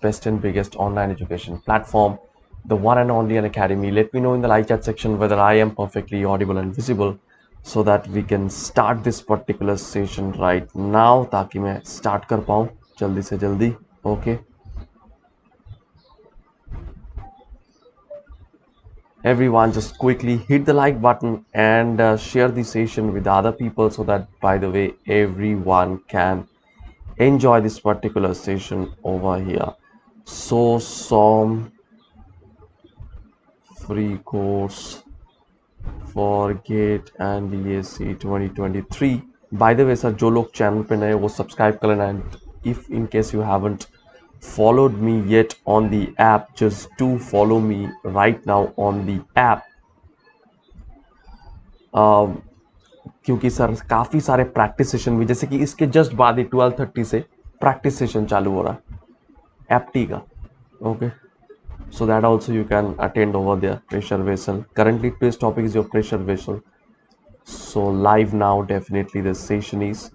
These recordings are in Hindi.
best and biggest online education platform, the one and only Unacademy. Let me know in the live chat section whether I am perfectly audible and visible so that we can start this particular session right now, ताकि मैं start कर पाऊँ जल्दी से जल्दी. Okay. Everyone just quickly hit the like button and share the session with other people so that, by the way, everyone can enjoy this particular session over here. So some free course for GATE and ESE 2023. By the way sir, जो लोग channel पे नए वो subscribe कर लेना, and if in case you haven't followed me yet on the app, just do follow me right now on the app. क्योंकि सर काफ़ी सारे प्रैक्टिस सेशन भी, जैसे कि इसके जस्ट बाद ही 12:30 से प्रैक्टिस सेशन चालू हो रहा है एप्टी का. Okay, so that also you can attend over there. Pressure vessel, currently today's topic is your pressure vessel. So live now definitely the session is,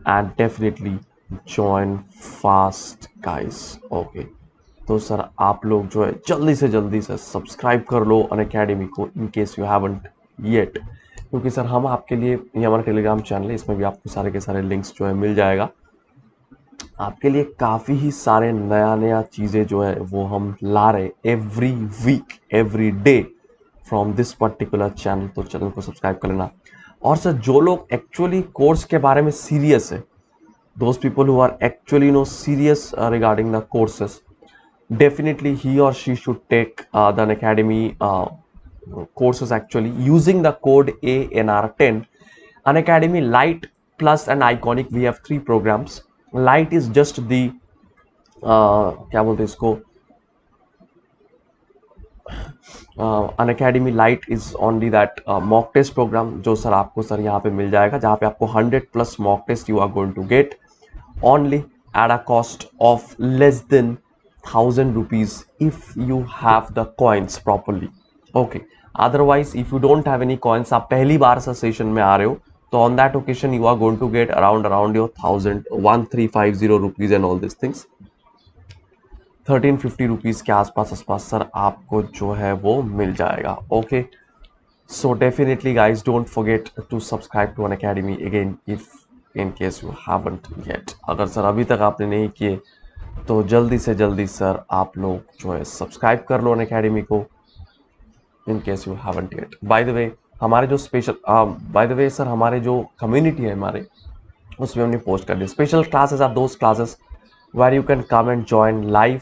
and definitely join fast guys. Okay, तो सर आप लोग जो है जल्दी से सब्सक्राइब कर लो अनअकैडमी को in case you haven't yet, क्योंकि सर हम आपके लिए, ये हमारा टेलीग्राम चैनल है, इसमें भी आपको सारे के सारे लिंक्स जो है मिल जाएगा. आपके लिए काफ़ी ही सारे नया चीज़ें जो है वो हम ला रहे every week every day from this particular channel. तो चैनल को सब्सक्राइब कर लेना. और सर जो लोग एक्चुअली कोर्स के बारे में सीरियस है, those people who are actually no serious regarding the courses, definitely he or she should take the Unacademy courses actually using the code ANR10. Unacademy Lite, Plus and Iconic, we have 3 programs. Lite is just the क्या बोलते हैं इसको, Unacademy Lite is only that mock test program जो सर आपको सर यहाँ पे मिल जाएगा, जहाँ पे आपको 100+ mock test you are going to get only at a cost of less than 1000 rupees if you have the coins properly. Okay, otherwise if you don't have any coins, आप पहली बार सा सेशन में आ रहे हो, तो on that occasion you are going to get around your 1350 rupees and all these things. 1350 rupees के आसपास सर आपको जो है वो मिल जाएगा. Okay, so definitely guys don't forget to subscribe to Unacademy again if in case you haven't yet. अगर सर अभी तक आपने नहीं किए तो जल्दी से जल्दी सर आप लोग जो है सब्सक्राइब कर लो अनअकैडमी को in case you haven't yet. Bye the वे हमारे जो special bye the way sir हमारे जो कम्युनिटी है हमारे, उसमें हमने पोस्ट कर दिया special classes are those classes where you can come and join live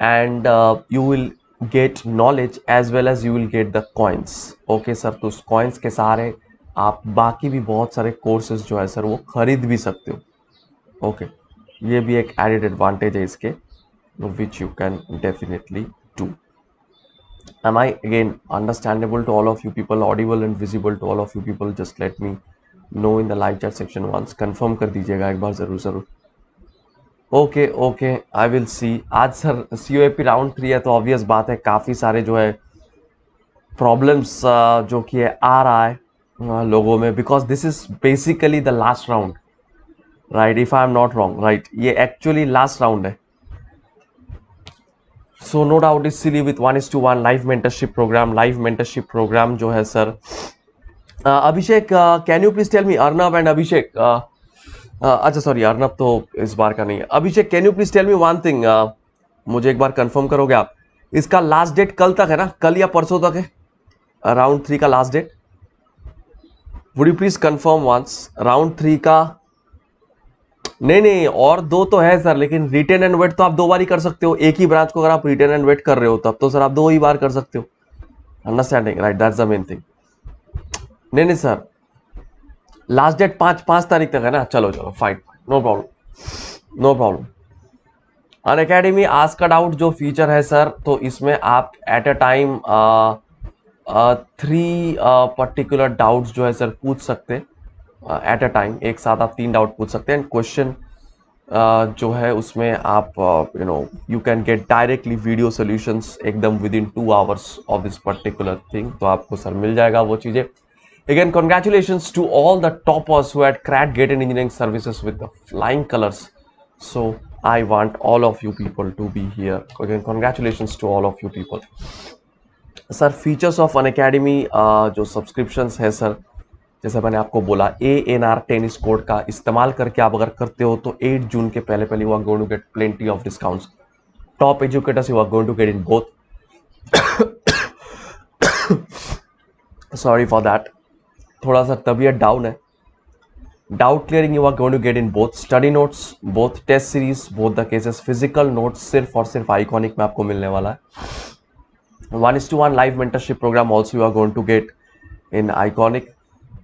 and you will get knowledge as well as you will get the coins. Okay sir, तो उस कॉइन्स के सहारे आप बाकी भी बहुत सारे कोर्सेज जो है सर वो खरीद भी सकते हो. ओके, ये भी एक एडेड एडवांटेज है इसके, which you can definitely do. Am I again understandable to all of you people, audible and visible to all of you people? Just let me know in the live chat section once. Confirm कर दीजिएगा एक बार जरूर. Okay, I will see. आज सर COAP राउंड 3 है, तो ऑब्वियस बात है काफ़ी सारे जो है प्रॉब्लम्स जो कि आ रहा है लोगों में, because this is basically the last round, right? If I am not wrong, right? ये एक्चुअली लास्ट राउंड है. So no doubt is silly with 1:1 live mentorship programme जो है sir. Abhishek, can you please tell me? Arnab and Abhishek, अच्छा सॉरी अर्नब तो इस बार का नहीं है. Abhishek, can you please tell me one thing, मुझे एक बार कंफर्म करोगे आप? इसका लास्ट डेट कल तक है ना? कल या परसों तक है राउंड 3 का last date? Would you please confirm once? Round 3 का नहीं, और 2 तो है सर, लेकिन रिटेन एंड वेट तो आप 2 बार ही कर सकते हो. एक ही ब्रांच को अगर आप रिटेन एंड वेट कर रहे हो तब तो सर आप 2 ही बार कर सकते हो. Understanding, right? That's the main thing. नहीं सर, लास्ट डेट 5 तारीख तक है ना? चलो fine, no problem. Unacademy ask का डाउट जो फीचर है सर, तो इसमें आप at a time 3 particular doubts जो है सर पूछ सकते हैं एट अ टाइम. एक साथ आप 3 डाउट पूछ सकते हैं. एंड क्वेश्चन जो है उसमें आप you can get directly video solutions एकदम within 2 hours of this particular thing. तो आपको सर मिल जाएगा वो चीज़ें. Again congratulations to all the toppers who had cracked GATE and engineering services with the flying colors. So I want all of you people to be here. Again, congratulations to all of you people. Sir features of Unacademy जो सब्सक्रिप्शंस है सर, जैसे मैंने आपको बोला ANR10 इस कोड का इस्तेमाल करके आप अगर करते हो तो 8 जून के पहले you are going to get plenty of discounts. Top educators you are going to get in both. Sorry for that, थोड़ा सा तबीयत डाउन है. Doubt clearing you are going to get in both. Study notes, both test series, both the cases. Physical notes सिर्फ और सिर्फ आइकॉनिक में आपको मिलने वाला है. 1:1 live mentorship program also you are going to get in Iconic.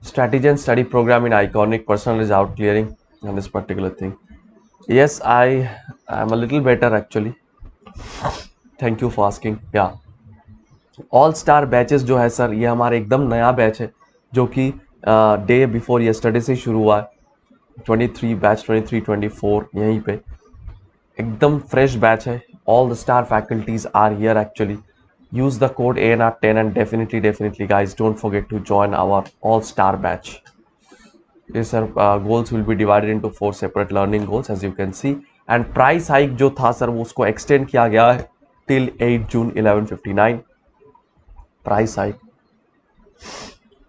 Strategy and study program in Iconic. Personal is out clearing on this particular thing. Yes, I am a little better actually. Thank you for asking. Yeah. All star batches जो है सर, ये हमारे एकदम नया बैच है जो कि डे बिफोर yesterday से शुरू हुआ है. 23 बैच 23-24 यहीं पे एकदम फ्रेश बैच है. All the star faculties are here actually. Use the code ANR10 and definitely guys don't forget to join our all-star batch. Yes sir, goals will be divided into 4 separate learning goals as you can see, and price hike जो था सर वो उसको extend किया गया है till 8 June 11:59. प्राइस हाइक,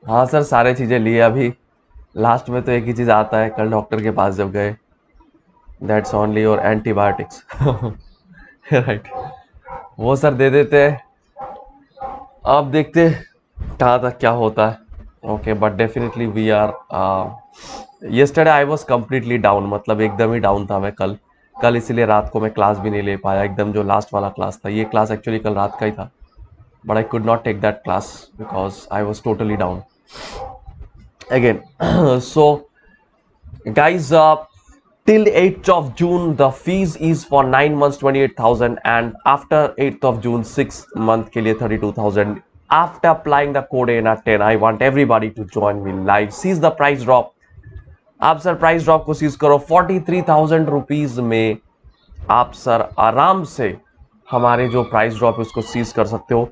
हाँ सर सारे चीजें लिए. अभी लास्ट में तो एक ही चीज आता है, कल डॉक्टर के पास जब गए, that's only your antibiotics. Right, वो सर दे देते हैं. अब देखते कहाँ तक क्या होता है. Okay, but definitely we are. Yesterday I was completely down, मतलब एकदम ही डाउन था मैं कल इसीलिए रात को मैं क्लास भी नहीं ले पाया. एकदम जो लास्ट वाला क्लास था, ये क्लास एक्चुअली कल रात का ही था, but I could not take that class because I was totally down again. So guys, till 8th of June the fees is for 9 months 28,000 and after 8th of June 6 month के लिए 32,000. After applying the code ANR10 I want everybody to join me live. Seize the price drop. आप सर प्राइस ड्रॉप को सीज करो. 43,000 रुपीज में आप सर आराम से हमारे जो प्राइस ड्रॉप है उसको सीज कर सकते हो.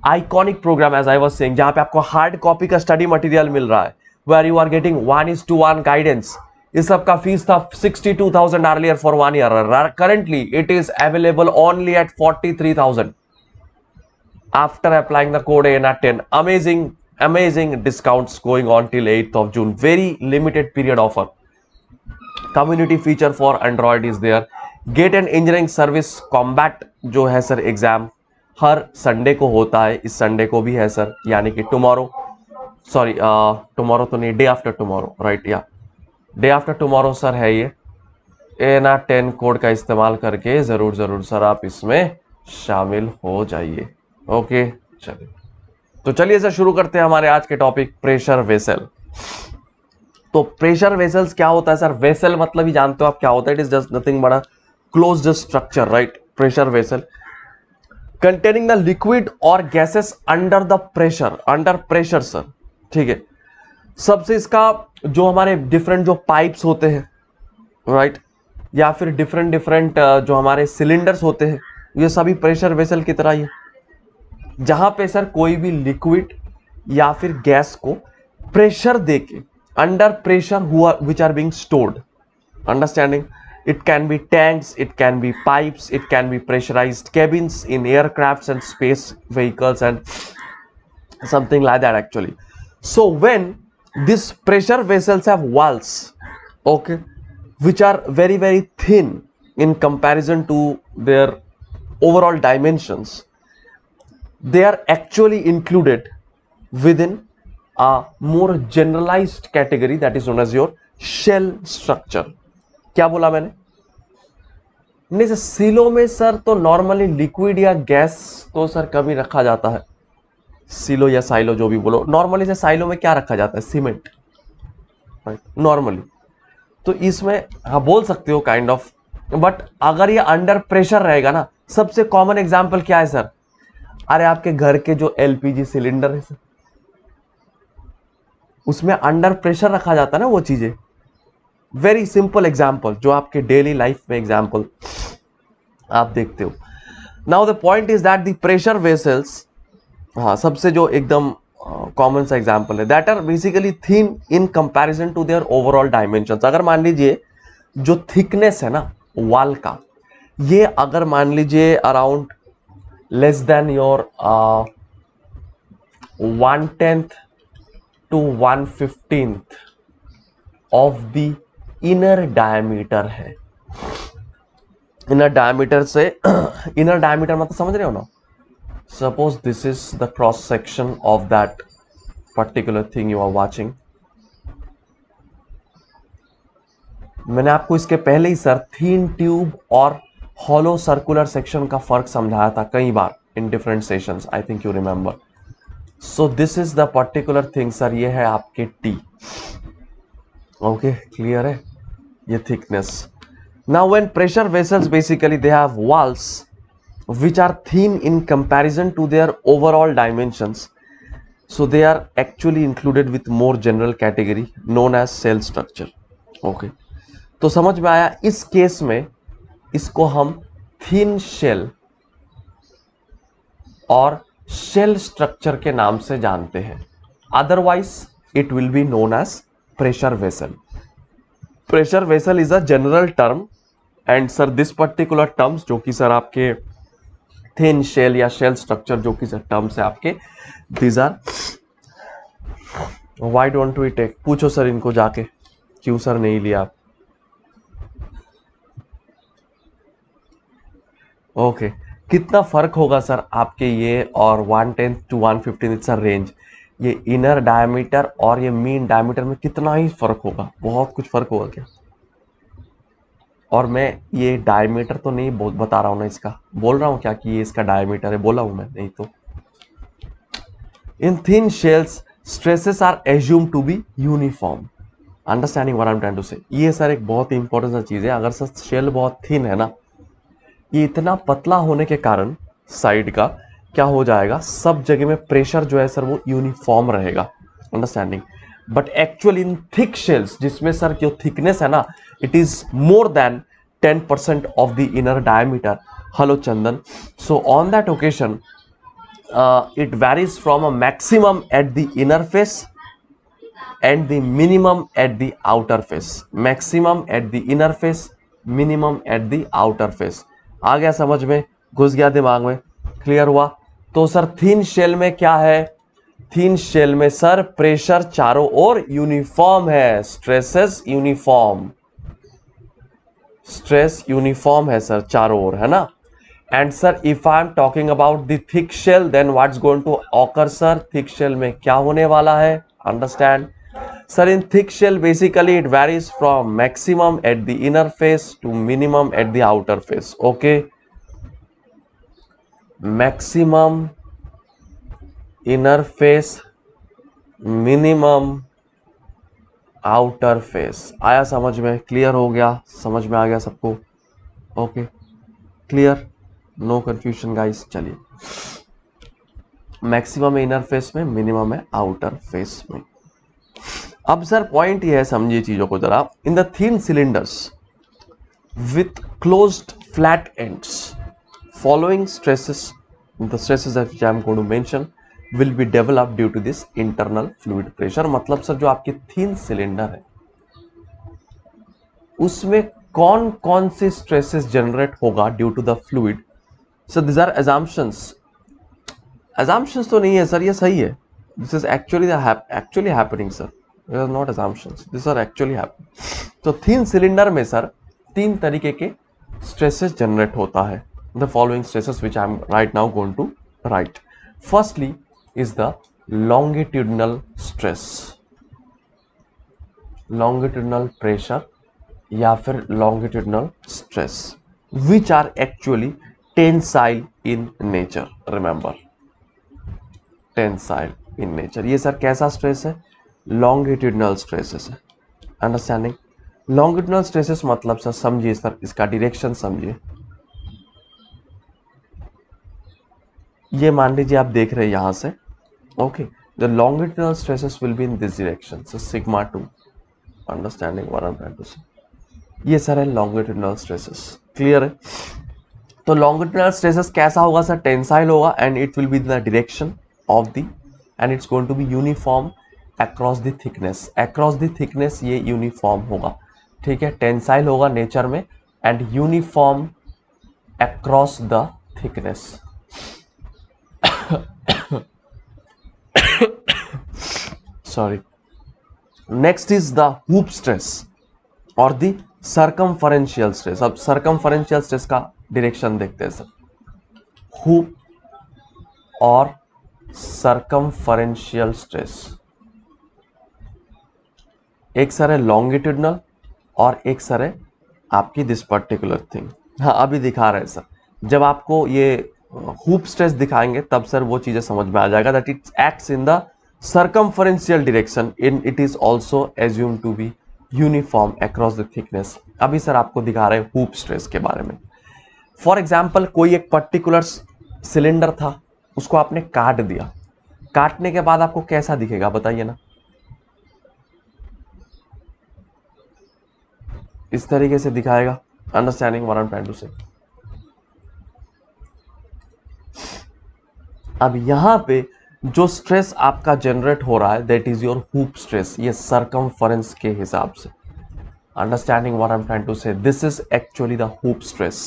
Iconic program as I was saying, जहां पे आपको हार्ड कॉपी का स्टडी मटेरियल मिल रहा है, where you are getting 1:1 guidance. इस सब का फीस था 62,000 earlier for 1 year. Currently it is available only at 43,000 after applying the code ANR10. Amazing discounts going on till 8th of June. Very limited period offer. Community feature for Android is there. GATE and Engineering Service Combat जो है सर एग्जाम हर संडे को होता है. इस संडे को भी है सर, यानी कि टुमारो तो नहीं, डे आफ्टर टुमारो, राइट, या डे आफ्टर टुमारो सर है ये. ANR10 कोड का इस्तेमाल करके जरूर सर आप इसमें शामिल हो जाइए. ओके, चलिए तो चलिए सर शुरू करते हैं हमारे आज के टॉपिक, प्रेशर वेसल. तो प्रेशर वेसल्स क्या होता है सर? वेसल मतलब ही जानते हो आप क्या होता है. It is just nothing but a closed structure, right. Pressure vessel containing the liquid और gases under the pressure, under pressure sir, ठीक है. सबसे इसका जो हमारे डिफरेंट जो पाइप्स होते हैं, राइट, या फिर डिफरेंट जो हमारे सिलेंडर्स होते हैं, ये सभी प्रेशर वेसल की तरह ही, जहां पे सर कोई भी लिक्विड या फिर गैस को प्रेशर देके अंडर प्रेशर हुआ which are being stored. Understanding? It can be tanks, it can be pipes, it can be pressurised cabins in aircrafts and space vehicles and something like that actually. So when these pressure vessels have walls, okay, which are very thin in comparison to their overall dimensions, they are actually included within a more generalized category that is known as your shell structure. क्या बोला मैंने? नहीं सर, सिलो में सर तो नॉर्मली लिक्विड या गैस तो सर कभी रखा जाता है. सिलो या साइलो जो भी बोलो, नॉर्मली से साइलो में क्या रखा जाता है? Cement, right, normally. तो इसमें हाँ बोल सकते हो काइंड ऑफ, बट अगर ये अंडर प्रेशर रहेगा ना, सबसे कॉमन एग्जांपल क्या है सर? अरे आपके घर के जो LPG सिलेंडर है सर, उसमें अंडर प्रेशर रखा जाता है ना वो चीजें. वेरी सिंपल एग्जांपल जो आपके डेली लाइफ में एग्जांपल आप देखते हो. Now the point is that the pressure vessels, हाँ सबसे जो एकदम कॉमन सा एग्जांपल है, that are basically thin in comparison to their overall dimensions. अगर मान लीजिए जो थिकनेस है ना, वॉल का, ये अगर मान लीजिए around less than your 1/10 to 1/15 of the inner diameter है। इनर डायमीटर से इनर डायमीटर मतलब समझ रहे हो ना, suppose this is the cross section of that particular thing you are watching. मैंने आपको इसके पहले ही सर थीन ट्यूब और हॉलो सर्कुलर सेक्शन का फर्क समझाया था कई बार in different sessions, I think you remember. So this is the particular thing sir, ये है आपके टी। ओके, क्लियर है ये thickness. Now when pressure vessels basically they have walls which are thin in comparison to their overall dimensions, so they are actually included with more general category known as cell structure. Okay, तो समझ में आया। इस केस में इसको हम thin shell और shell structure के नाम से जानते हैं, otherwise it will be known as pressure vessel. Pressure vessel is a general term and sir this particular terms जो कि सर आपके थिन शेल या शेल स्ट्रक्चर जो कि टर्म्स है आपके, these are, why don't we take, पूछो सर इनको जाके क्यों सर नहीं लिया आप। ओके, कितना फर्क होगा सर आपके ये और 1/10 to 1/15 इट्स अ रेंज। ये इनर डायमीटर और ये मीन डायमीटर में कितना ही फर्क होगा, बहुत कुछ फर्क होगा क्या। और मैं ये डायमीटर तो नहीं बता रहा हूं ना, इसका बोल रहा हूं क्या कि ये इसका डायमीटर है, बोला हूं मैं नहीं तो। In thin shells stresses are assume to be uniform, understanding what I am trying to say. ये सर एक बहुत ही इंपॉर्टेंट सा चीज है। अगर सर शेल बहुत थिन है ना, ये इतना पतला होने के कारण साइड का क्या हो जाएगा, सब जगह में प्रेशर जो है सर वो यूनिफॉर्म रहेगा, understanding. But actual in thick shells जिसमें सर जो थिकनेस है ना, it is more then 10% of the inner diameter. Hello Chandan. So on that occasion it varies from a maximum at the inner face and the minimum at the outer face. Maximum at the inner face, minimum at the outer face. आ गया समझ में, घुस गया दिमाग में, क्लियर हुआ। तो सर थिन शेल में क्या है, थिन शेल में सर प्रेशर चारों ओर यूनिफॉर्म है, स्ट्रेसेस यूनिफॉर्म, स्ट्रेस यूनिफॉर्म है सर चारों ओर, है ना। And sir, if I am talking about the thick shell, then what's going to occur, sir? Thick shell में क्या होने वाला है? Understand? Sir, in thick shell, basically it varies from maximum at the inner face to minimum at the outer face. Okay? Maximum inner face, minimum outer face. आया समझ में? Clear हो गया? समझ में आ गया सबको? Okay? Clear? No confusion guys. चलिए, मैक्सिमम है इनर फेस में, मिनिमम है आउटर फेस में। अब सर पॉइंट ये है, समझिए चीजों को जरा। In the thin cylinders with closed flat ends, following stresses, the stresses that I am going to mention will be developed due to this internal fluid pressure. मतलब सर जो आपके थिन सिलेंडर है उसमें कौन कौन से स्ट्रेसेस जनरेट होगा due to the fluid. So these are assumptions. Assumptions तो नहीं है सर, ये सही है। This is actually happening sir. These are not assumptions. These are actually happening. तो thin cylinder में सर तीन तरीके के stresses generate होता है। The following stresses which I am right now going to write. Firstly is the longitudinal stress, longitudinal pressure या फिर longitudinal stress, which are actually tensile in nature. Remember, tensile in nature. ये सर कैसा स्ट्रेस है, लॉन्गिट्यूडनल स्ट्रेसेस है, अंडरस्टैंडिंग। लॉन्गिट्यूडनल स्ट्रेसेस मतलब सर समझिए सर, इसका डायरेक्शन समझिए। ये मान लीजिए आप देख रहे हैं यहां से, okay, the longitudinal stresses will be in this direction, so sigma 2, understanding what I am trying to say. ये सर है लॉन्गिट्यूडनल स्ट्रेसेस, क्लियर है। तो लॉन्गिट्यूडनल स्ट्रेसेस कैसा होगा सर, टेंसाइल होगा and it will be the direction of the, and it's going to be uniform across the thickness, across the thickness ये यूनिफॉर्म होगा, ठीक है। टेंसाइल होगा नेचर में and uniform across the thickness. Sorry. Next is the hoop stress or the circumferential stress. अब circumferential stress का direction देखते हैं सर. Hoop और circumferential stress. एक सर है longitudinal और एक सर है आपकी दिस पर्टिकुलर थिंग. हाँ अभी दिखा रहे हैं सर. जब आपको ये हुप स्ट्रेस दिखाएंगे तब सर वो चीजें समझ में आ जाएगा that it acts in the circumferential direction in it is also assume to be uniform across the thickness. अभी सर आपको दिखा रहे हैं हुप स्ट्रेस के बारे में. फॉर एग्जाम्पल कोई एक पर्टिकुलर सिलेंडर था, उसको आपने काट दिया. काटने के बाद आपको कैसा दिखेगा बताइए ना. इस तरीके से दिखाएगा. Understanding what I am trying to say. अब यहां पे जो स्ट्रेस आपका जनरेट हो रहा है that is your hoop stress. ये सर्कमफरेंस के हिसाब से. Understanding what I am trying to say. This is actually the hoop stress.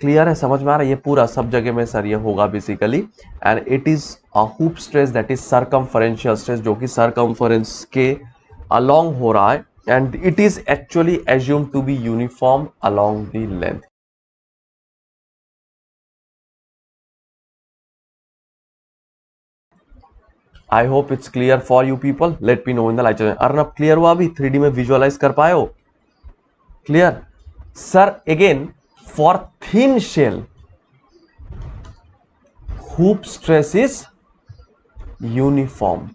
Clear है, समझ में आ रहा है. ये पूरा सब जगह में सर ये होगा basically. And it is a hoop stress that is circumferential stress, जो कि सर्कमफरेंस के अलोंग हो रहा है. And it is actually assumed to be uniform along the length. I hope it's clear for you people. Let me know in the light. Arnab clear हुआ अभी 3D में विजुअलाइज कर पाए हो? Clear sir. Again for thin shell hoop stress is uniform.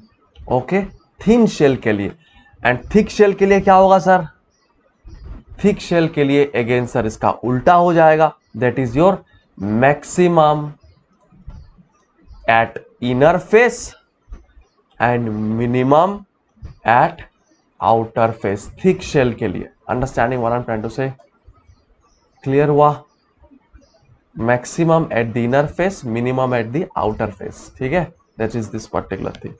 Okay, thin shell के लिए. एंड थिक शेल के लिए क्या होगा सर? थिक शेल के लिए अगेन सर इसका उल्टा हो जाएगा. That is your maximum at inner face and minimum at outer face. Thick shell के लिए. Understanding what I am trying to say. Clear हुआ? Maximum at the inner face, minimum at the outer face. ठीक है, that is this particular thing.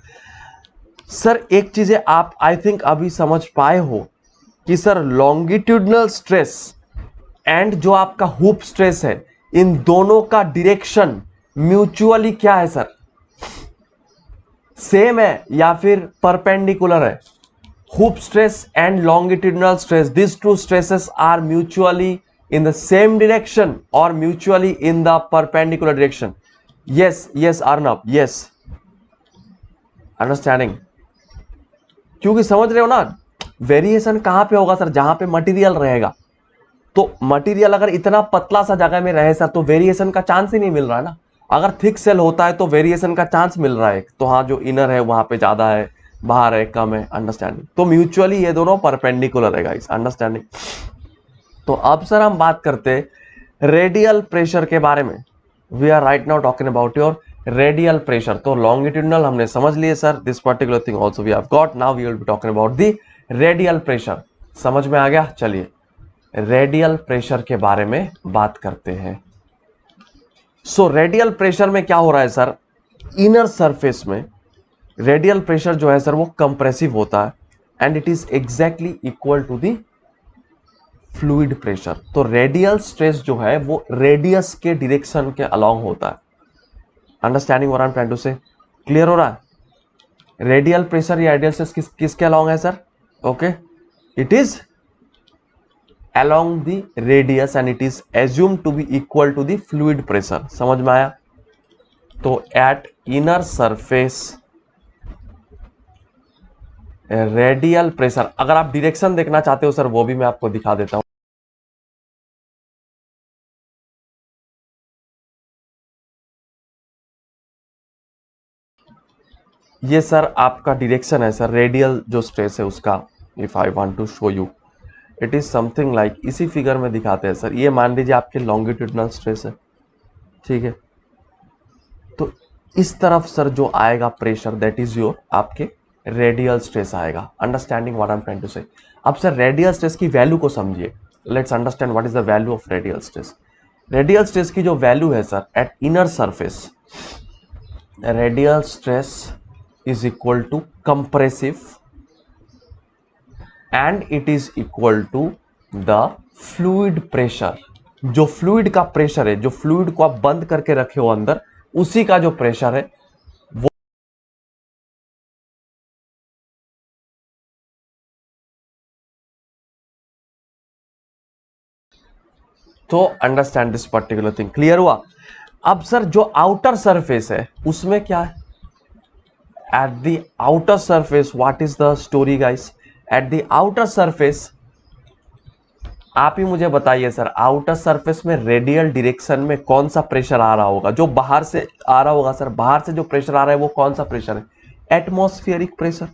Sir एक चीजें आप आई थिंक अभी समझ पाए हो कि सर लॉन्गिट्यूडनल स्ट्रेस एंड जो आपका हुप स्ट्रेस है, इन दोनों का डायरेक्शन म्यूचुअली क्या है सर? सेम है या फिर परपेंडिकुलर है? Hoop stress and longitudinal stress, this two stresses are mutually in the same direction और mutually in the perpendicular direction. Yes yes Arnab, yes. Understanding. क्योंकि समझ रहे हो ना, वेरिएशन कहां पे होगा सर? जहां पे मटेरियल रहेगा. तो मटेरियल अगर इतना पतला सा जगह में रहे सर तो वेरिएशन का चांस ही नहीं मिल रहा है ना. अगर थिक सेल होता है तो वेरिएशन का चांस मिल रहा है. तो हाँ, जो इनर है वहां पे ज्यादा है, बाहर है कम है. अंडरस्टैंडिंग. तो म्यूचुअली ये दोनों परपेंडिकुलर है गाइस. अंडरस्टैंडिंग. तो अब सर हम बात करते हैं रेडियल प्रेशर के बारे में. We are right now talking about your radial pressure. तो लॉन्गिट्यूडनल हमने समझ लिए sir. This particular thing also we have got. Now we will be talking about the radial pressure. समझ में आ गया? चलिए रेडियल प्रेशर के बारे में बात करते हैं. सो रेडियल प्रेशर में क्या हो रहा है सर? इनर सरफेस में रेडियल प्रेशर जो है सर वो कंप्रेसिव होता है and it is exactly equal to the fluid pressure. तो रेडियल स्ट्रेस जो है वो रेडियस के डायरेक्शन के अलोंग होता है. Understanding what I am trying to say. Clear हो रहा है? रेडियल प्रेशर या रेडियल स्ट्रेस किसके अलोंग है sir? Okay, it is along the radius and it is assume to be equal to the fluid pressure. समझ में आया? तो at inner surface radial pressure. अगर आप डायरेक्शन देखना चाहते हो सर वो भी मैं आपको दिखा देता हूं. ये सर आपका डायरेक्शन है सर, रेडियल जो स्ट्रेस है उसका. If I want to show you it is something like, इसी फिगर में दिखाते हैं सर. ये मान लीजिए आपके लॉन्गिट्यूडनल स्ट्रेस है, ठीक है. तो इस तरफ सर जो आएगा प्रेशर दैट इज योर आपके रेडियल स्ट्रेस आएगा. Understanding what I am trying to say. अब सर रेडियल स्ट्रेस की वैल्यू को समझिए. Let's understand what is the value of radial stress. Radial stress की जो वैल्यू है sir at inner surface, radial stress is equal to compressive and it is equal to the fluid pressure, जो फ्लूइड का प्रेशर है, जो फ्लूइड को आप बंद करके रखे हो अंदर, उसी का जो प्रेशर है वो तो understand this particular thing. Clear हुआ? अब सर जो आउटर सरफेस है उसमें क्या है? Eight the outer surface what is the story guys? Eight the outer surface आप ही मुझे बताइए सर, आउटर सरफेस में रेडियल डायरेक्शन में कौन सा प्रेशर आ रहा होगा? जो बाहर से आ रहा होगा सर, बाहर से जो प्रेशर आ रहा है वो कौन सा प्रेशर है? Atmospheric pressure.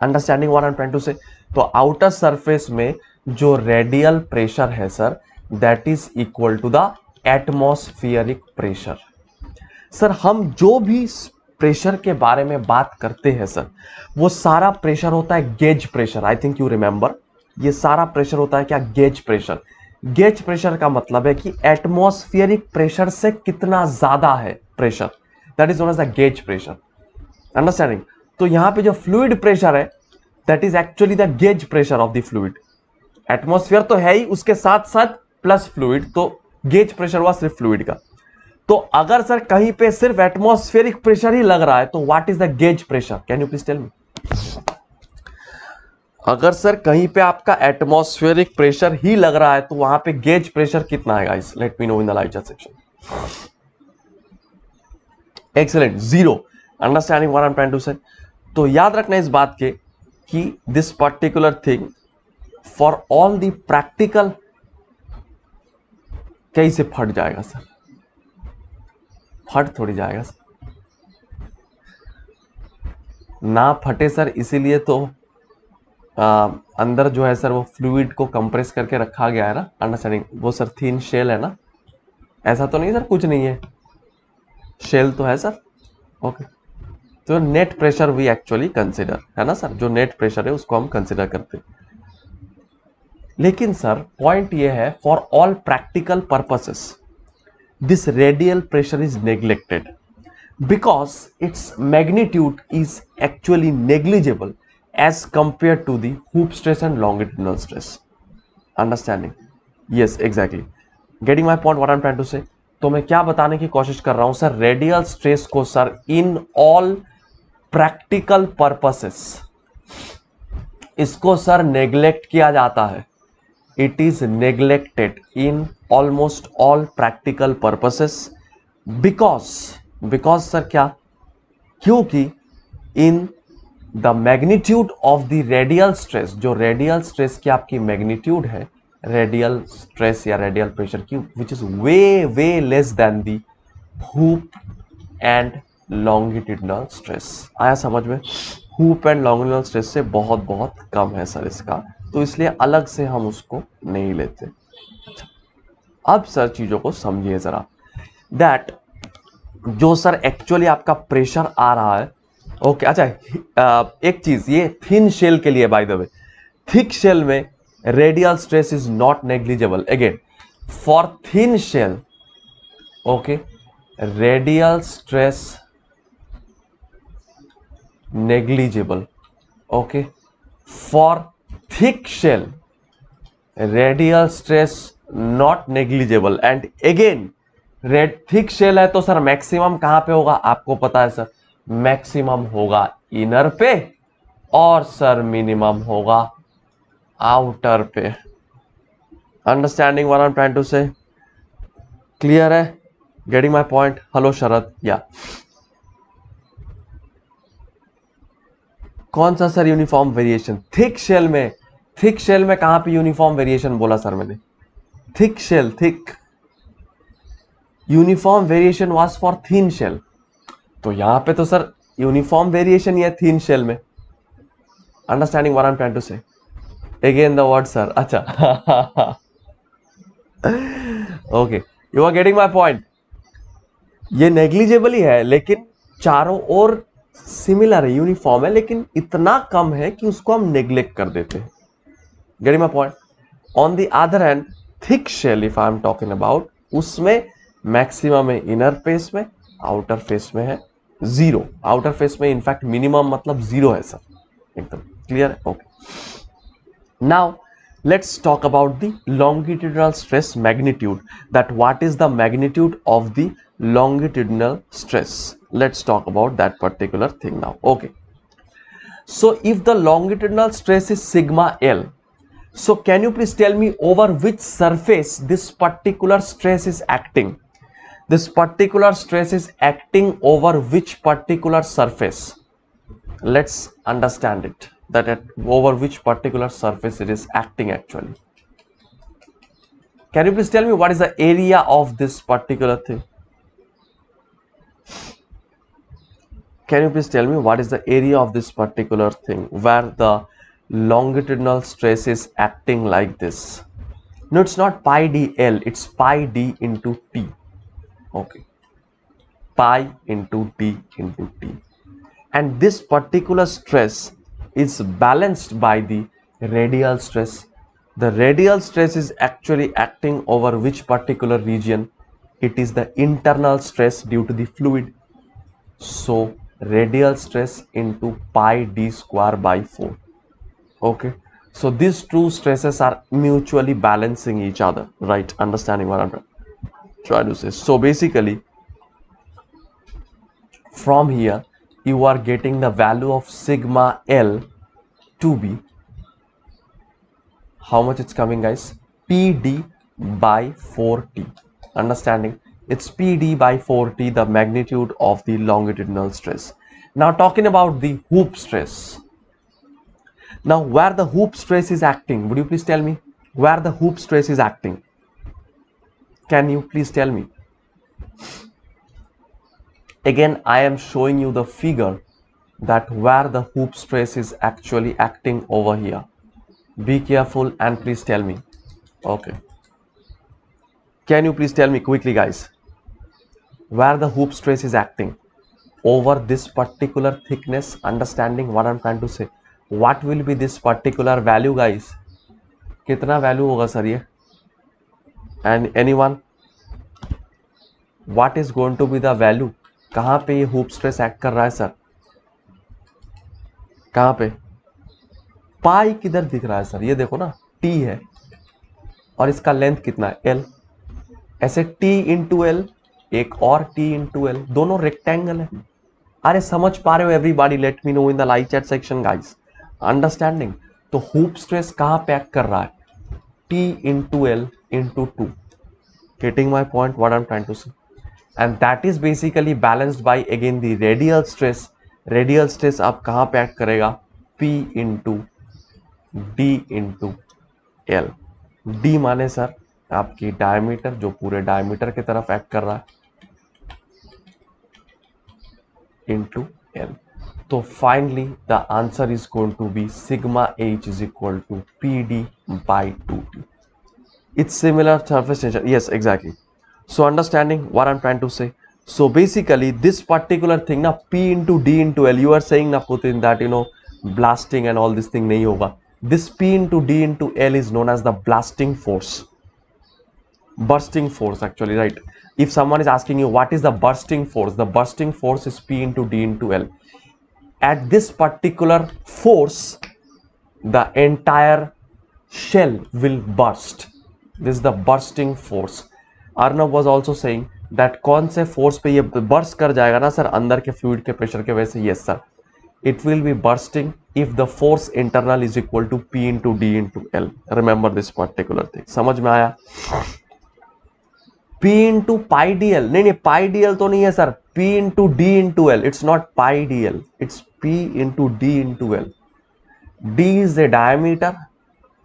Understanding what I am trying to say? तो आउटर सरफेस में जो रेडियल प्रेशर है sir, that is equal to the atmospheric pressure. Sir हम जो भी प्रेशर के बारे में बात करते हैं सर, वो सारा प्रेशर होता है gauge pressure. I think you remember, ये सारा प्रेशर होता है क्या? Gauge pressure. गेज प्रेशर का मतलब है कि एटमॉस्फेरिक प्रेशर से कितना ज्यादा है pressure, that is known as the gauge pressure. Understanding? तो यहां पे जो फ्लूइड प्रेशर है, that is actually the gauge pressure of the fluid. Atmosphere तो है ही, उसके साथ साथ प्लस फ्लूइड, तो गेज प्रेशर हुआ सिर्फ फ्लूइड का। तो अगर सर कहीं पे सिर्फ एटमॉस्फेरिक प्रेशर ही लग रहा है तो what is the gauge pressure? Can you please tell me? अगर सर कहीं पे आपका एटमॉस्फेरिक प्रेशर ही लग रहा है तो वहां पे गेज प्रेशर कितना है guys? Let me know in the live chat section. Excellent, zero. Understanding what I am trying to say? तो याद रखना इस बात के कि this particular thing for all the practical कैसे फट जाएगा सर? फट थोड़ी जाएगा सर, ना फटे सर, इसीलिए तो अंदर जो है सर वो फ्लूइड को कंप्रेस करके रखा गया है ना। अंडरस्टैंडिंग? वो सर थीन शेल है ना, ऐसा तो नहीं सर कुछ नहीं है, शेल तो है सर। ओके, तो net pressure we actually consider, है ना सर, जो नेट प्रेशर है उसको हम कंसिडर करते हैं। लेकिन सर पॉइंट ये है, for all practical purposes this radial pressure is neglected because its magnitude is actually negligible as compared to the hoop stress and longitudinal stress. Understanding? Yes, exactly. Getting my point what I'm trying to say? तो मैं क्या बताने की कोशिश कर रहा हूं सर, रेडियल स्ट्रेस को sir in all practical purposes इसको सर नेग्लेक्ट किया जाता है। It is neglected in almost all practical purposes because sir क्या? क्योंकि in the magnitude of the radial stress, जो रेडियल स्ट्रेस की आपकी मैग्नीट्यूड है, रेडियल स्ट्रेस या रेडियल प्रेशर की, which is way way less than the hoop and longitudinal stress. आया समझ में? हुप एंड लॉन्गिट्यूडिनल स्ट्रेस से बहुत बहुत कम है सर इसका, तो इसलिए अलग से हम उसको नहीं लेते। अब सर चीजों को समझिए जरा, दैट जो सर एक्चुअली आपका प्रेशर आ रहा है, ओके अच्छा, एक चीज ये थिन शेल के लिए, by the way thick shell में radial stress is not negligible. Again for thin shell, okay, radial stress negligible, okay, for thick shell radial stress not negligible. And again red thick shell है तो सर मैक्सिमम कहां पे होगा? आपको पता है सर, मैक्सिमम होगा इनर पे और सर मिनिमम होगा आउटर पे। Understanding what I am trying to say? Clear है? Getting my point? Hello Sharad, या कौन सा sir uniform variation? Thick shell में, थिक शेल में कहां पे यूनिफॉर्म वेरिएशन बोला सर मैंने? Thick shell, thick uniform variation was for thin shell, तो यहां पे तो सर यूनिफॉर्म वेरिएशन ही है थिन शेल में। Understanding what I am trying to से? अगेन द वर्ड सर, अच्छा okay, you are getting my point? ये नेग्लिजिबल ही है, लेकिन चारों ओर सिमिलर है, यूनिफॉर्म है, लेकिन इतना कम है कि उसको हम नेग्लेक्ट कर देते हैं। Getting my point? On the other hand thick shell if I am talking about, उसमें मैक्सिमम है इनर फेस में, आउटर फेस में है जीरो। आउटर फेस में इनफैक्ट मिनिमम मतलब जीरो है सर, एकदम क्लियर है? Okay, now Let's talk about the longitudinal stress magnitude, that what is the magnitude of the longitudinal stress. Let's talk about that particular thing now. Okay, so if the longitudinal stress is sigma L, so can you please tell me over which surface this particular stress is acting? This particular stress is acting over which particular surface? Let's understand it, that over which particular surface it is acting actually. Can you please tell me what is the area of this particular thing? Can you please tell me what is the area of this particular thing where the longitudinal stress is acting like this? No, it's not pi dl, it's pi d into t. Okay, pi into d into t. And this particular stress is balanced by the radial stress. The radial stress is actually acting over which particular region? It is the internal stress due to the fluid. So radial stress into pi d square by 4. Okay, so these two stresses are mutually balancing each other, right? Understanding what I'm trying to say. So basically from here you are getting the value of sigma L to be, how much it's coming guys? PD by 4t. Understanding? It's PD by 4t, the magnitude of the longitudinal stress. Now talking about the hoop stress. Now where the hoop stress is acting, would you please tell me where the hoop stress is acting? Can you please tell me? Again, I am showing you the figure that where the hoop stress is actually acting over here. Be careful and please tell me. Okay. Can you please tell me quickly guys, where the hoop stress is acting? Over this particular thickness. Understanding what I'm trying to say? What will be this particular value guys? कितना value होगा सर ये? And anyone? What is going to be the value? कहाँ पे ये hoop stress act कर रहा है सर? कहाँ पे? पाई किधर दिख रहा है सर? ये देखो ना, t है और इसका लेंथ कितना है? l. ऐसे t इंटू एल, एक और t इंटू एल, दोनों रेक्टेंगल है. अरे समझ पा रहे हो everybody? Let me know in the live chat section guys. Understanding? तो हुप स्ट्रेस कहाँ पे एक्ट कर रहा है? t into L into 2. Getting my point what I am trying to say? And that is basically balanced by again the radial stress. Radial stress अब कहाँ पे एक्ट करेगा? p into D into L. D माने सर आपकी डायमीटर, जो पूरे डायमीटर की तरफ एक्ट कर रहा है, इंटू एल. तो finally the answer is going to be sigma H is equal to P D by 2t. It's similar surface tension. Yes, exactly. So understanding what I'm trying to say. So basically this particular thing na, P into D into L, you are saying na Putin that blasting and all this thing nahi hoga. This P into D into L is known as the blasting force. Bursting force actually, right? If someone is asking you what is the bursting force, the bursting force is P into D into L. At this particular force, the entire shell will burst. This is the bursting force. Arnav was also saying that कौन से force पे ये burst कर जाएगा ना सर अंदर के fluid के pressure के वजह से? Yes sir, it will be bursting if the force internal is equal to P into D into L. Remember this particular thing. समझ में आया? P into pi dl. नहीं pi dl तो नहीं है sir. P into D into L. It's not pi dl. It's P into D into L. D is the diameter.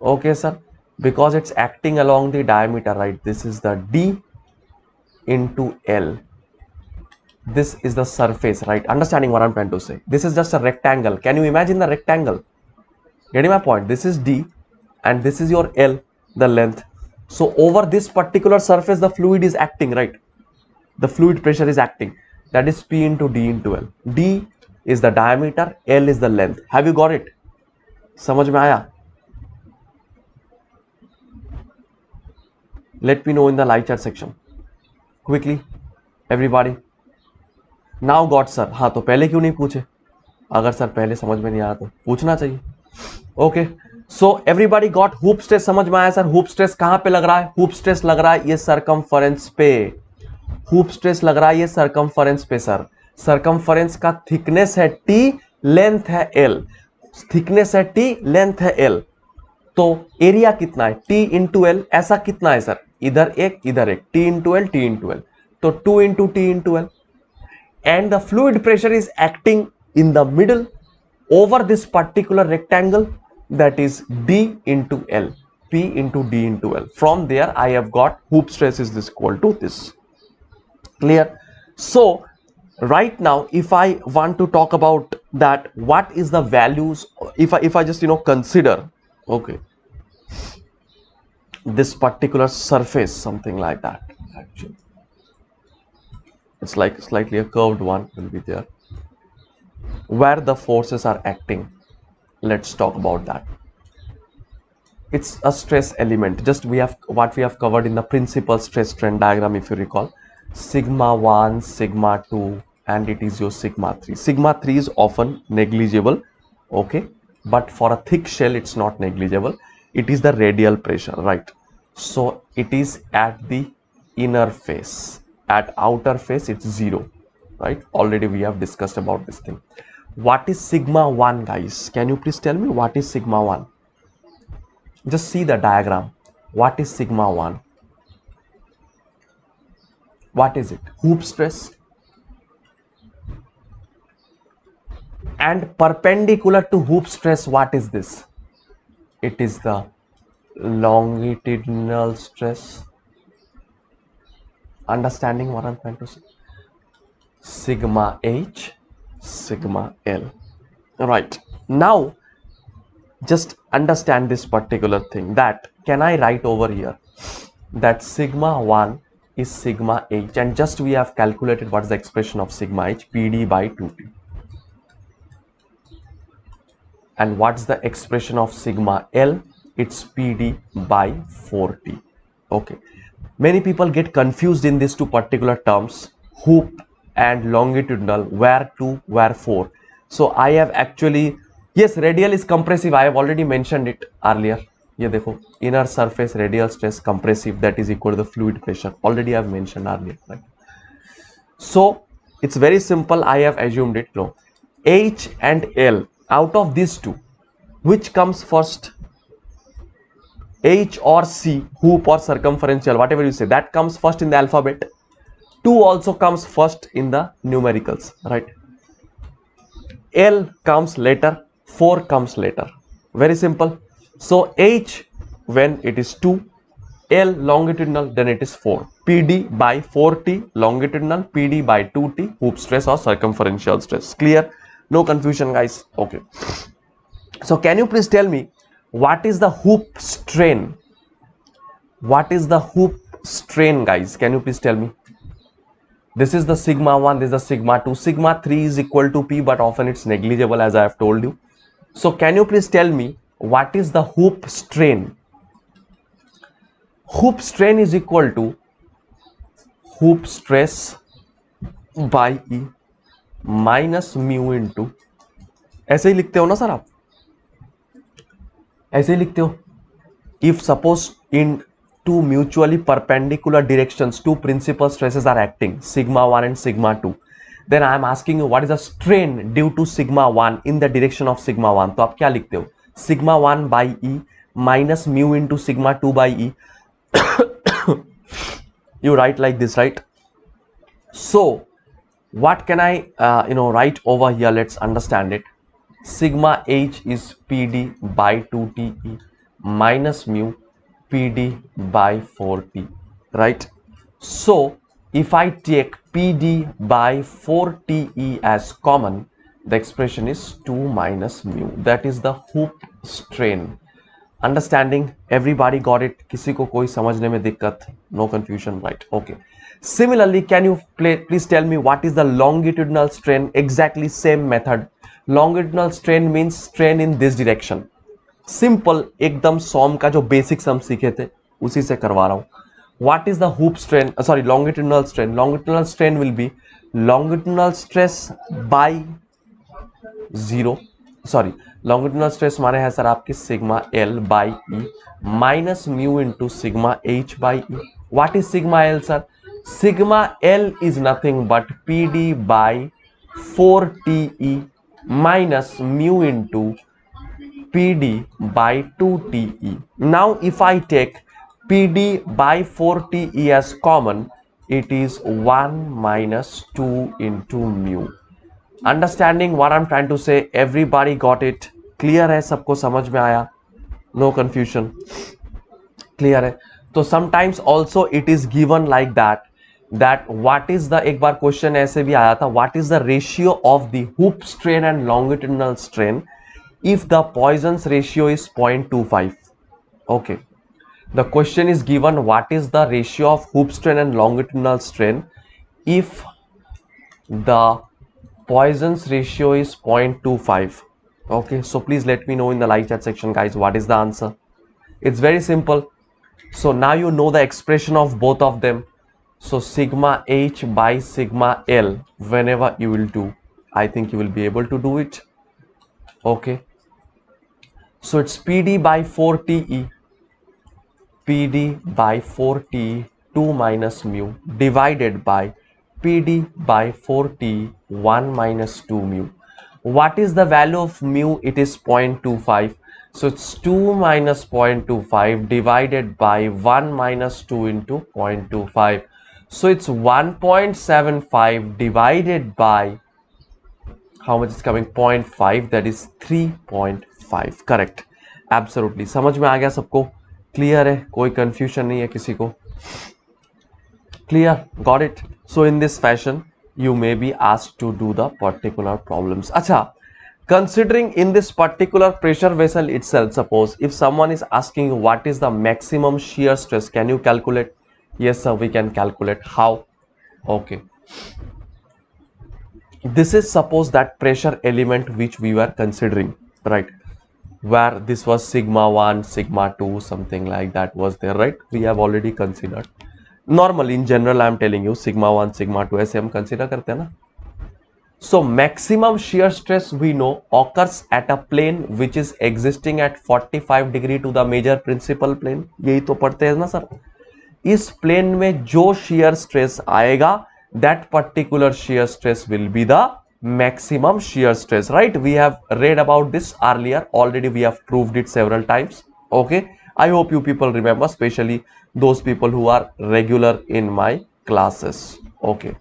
Okay sir. Because it's acting along the diameter, right? This is the D into L. This is the surface, right? Understanding what I'm trying to say? This is just a rectangle. Can you imagine the rectangle? Getting my point? This is D and this is your L, the length. So over this particular surface the fluid is acting, right? The fluid pressure is acting. That is P into D into L. D is the diameter, L is the length. Have you got it? समझ में आया? Let me know in the live chat section quickly everybody. Now got sir. हाँ तो पहले क्यों नहीं पूछे? अगर सर पहले समझ में नहीं आया तो पूछना चाहिए. Okay, so everybody got hoop stress समझ में आया सर? हुप स्ट्रेस कहां पे लग रहा है? हुप स्ट्रेस लग रहा है ये सरकमफरेंस पे, हुप स्ट्रेस लग रहा है ये सरकमफरेंस पे सर। सरकमफरेंस का थिकनेस है टी, लेंथ है एल, थिकनेस है टी, लेंथ है एल, तो एरिया कितना है? T into L. ऐसा कितना है सर? इधर एक इधर एक, T into L, T into L, तो 2 into T into L. And the fluid pressure is acting in the middle over this particular rectangle, that is D into L, P into D into L. From there I have got hoop stress is this equal to this. Clear? So right now if I want to talk about that, what is the values, if I just consider, okay, this particular surface, something like that, actually it's like slightly a curved one will be there, where the forces are acting. Let's talk about that. It's a stress element, just we have what we have covered in the principal stress strain diagram, if you recall, sigma 1, sigma 2, and it is your sigma 3. Sigma 3 is often negligible, okay, but for a thick shell it's not negligible. It is the radial pressure, right? So it is at the inner face, at outer face it's 0, right? Already we have discussed about this thing. What is sigma 1, guys? Can you please tell me what is sigma 1? Just see the diagram. What is sigma 1? What is it? Hoop stress. And perpendicular to hoop stress, what is this? It is the longitudinal stress. Understanding what I'm trying to say? Sigma H, sigma L. Right, now just understand this particular thing, that can I write over here that sigma 1 is sigma H, and just we have calculated what is the expression of sigma H, PD by 2T, and what's the expression of sigma L? It's PD by 4T. Okay, many people get confused in these two particular terms, hoop and longitudinal, where 2 where 4. So I have actually, yes, radial is compressive, I have already mentioned it earlier. ये देखो, inner surface radial stress compressive, that is equal to the fluid pressure, already I have mentioned earlier, right? So it's very simple, I have assumed it. No, H and L, out of these two, which comes first? H or C, hoop or circumferential, whatever you say, that comes first in the alphabet. 2 also comes first in the numericals, right? L comes later, 4 comes later. Very simple. So H when it is 2, L longitudinal, then it is 4. PD by 4T longitudinal, PD by 2T hoop stress or circumferential stress. Clear? No confusion, guys. Okay. So can you please tell me what is the hoop strain? What is the hoop strain, guys? Can you please tell me? This is the sigma 1, this is the sigma 2. Sigma 3 is equal to P, but often it's negligible, as I have told you. So can you please tell me what is the hoop strain? Hoop strain is equal to hoop stress by E minus mu into, ऐसे ही लिखते हो ना सर आप? ऐसे ही लिखते हो? If suppose in two mutually perpendicular directions, two principal stresses are acting, sigma 1 and sigma 2, then I am asking you what is the strain due to sigma 1 in the direction of sigma 1. तो आप क्या लिखते हो? Sigma 1 by E minus mu into sigma 2 by E. You write like this, right? So what can I write over here? Let's understand it. Sigma H is PD by 2TE minus mu PD by 4T, right? So if I take PD by 4TE as common, the expression is 2 minus mu. That is the hoop strain. Understanding? Everybody got it? किसी को कोई समझने में दिक्कत? No confusion, right? Okay. Similarly, can you please tell me what is the longitudinal strain? Exactly same method. Longitudinal strain means strain in this direction. Simple, एकदम सॉम का जो बेसिक्स हम सीखे थे उसी से करवा रहा हूं. What is the hoop strain? Sorry, longitudinal strain. Longitudinal strain will be longitudinal stress by 0 sorry, longitudinal stress माने है सर आपकी sigma L by E minus mu into sigma H by E. What is sigma L sir? Sigma L is nothing but P D by 4TE minus mu into PD by 2TE. Now if I take PD by 4TE as common, it is 1 minus 2 into mu. Understanding what I'm trying to say? Everybody got it? Clear है? सबको समझ में आया? No confusion? Clear है? तो sometimes also it is given like that what is the, एक बार क्वेश्चन ऐसे भी आया था, what is the ratio of the hoop strain and longitudinal strain if the Poisson's ratio is 0.25. Okay, the question is given, what is the ratio of hoop strain and longitudinal strain if the Poisson's ratio is 0.25. Okay, so please let me know in the live chat section guys, what is the answer. It's very simple. So now you know the expression of both of them. So sigma h by sigma l, whenever you will do, I think you will be able to do it. Okay, so it's PD by 4TE, PD by 4TE 2 minus mu divided by PD by 4T 1 minus 2 mu. What is the value of mu? It is 0.25. So it's 2 minus 0.25 divided by 1 minus 2 into 0.25. So it's 1.75 divided by how much is coming? 0.5, that is 3.5. Correct. Absolutely. समझ में आ गया सबको? Clear है? कोई confusion नहीं है किसी को? Clear? Got it? So in this fashion, you may be asked to do the particular problems. अच्छा, considering in this particular pressure vessel itself, suppose if someone is asking what is the maximum shear stress, can you calculate? Yes sir, we can calculate. How? Okay, this is suppose that pressure element which we were considering, right, where this was sigma 1 sigma 2 something like that was there, right? We have already considered. Normally in general I am telling you sigma 1 sigma 2 ऐसे हम consider करते हैं ना. So maximum shear stress we know occurs at a plane which is existing at 45 degree to the major principal plane. यही तो पढ़ते हैं ना सर. इस प्लेन में जो shear stress आएगा, that particular shear stress will be the maximum shear stress, right? We have read about this earlier already. We have proved it several times. Okay, I hope you people remember, especially those people who are regular in my classes. Okay,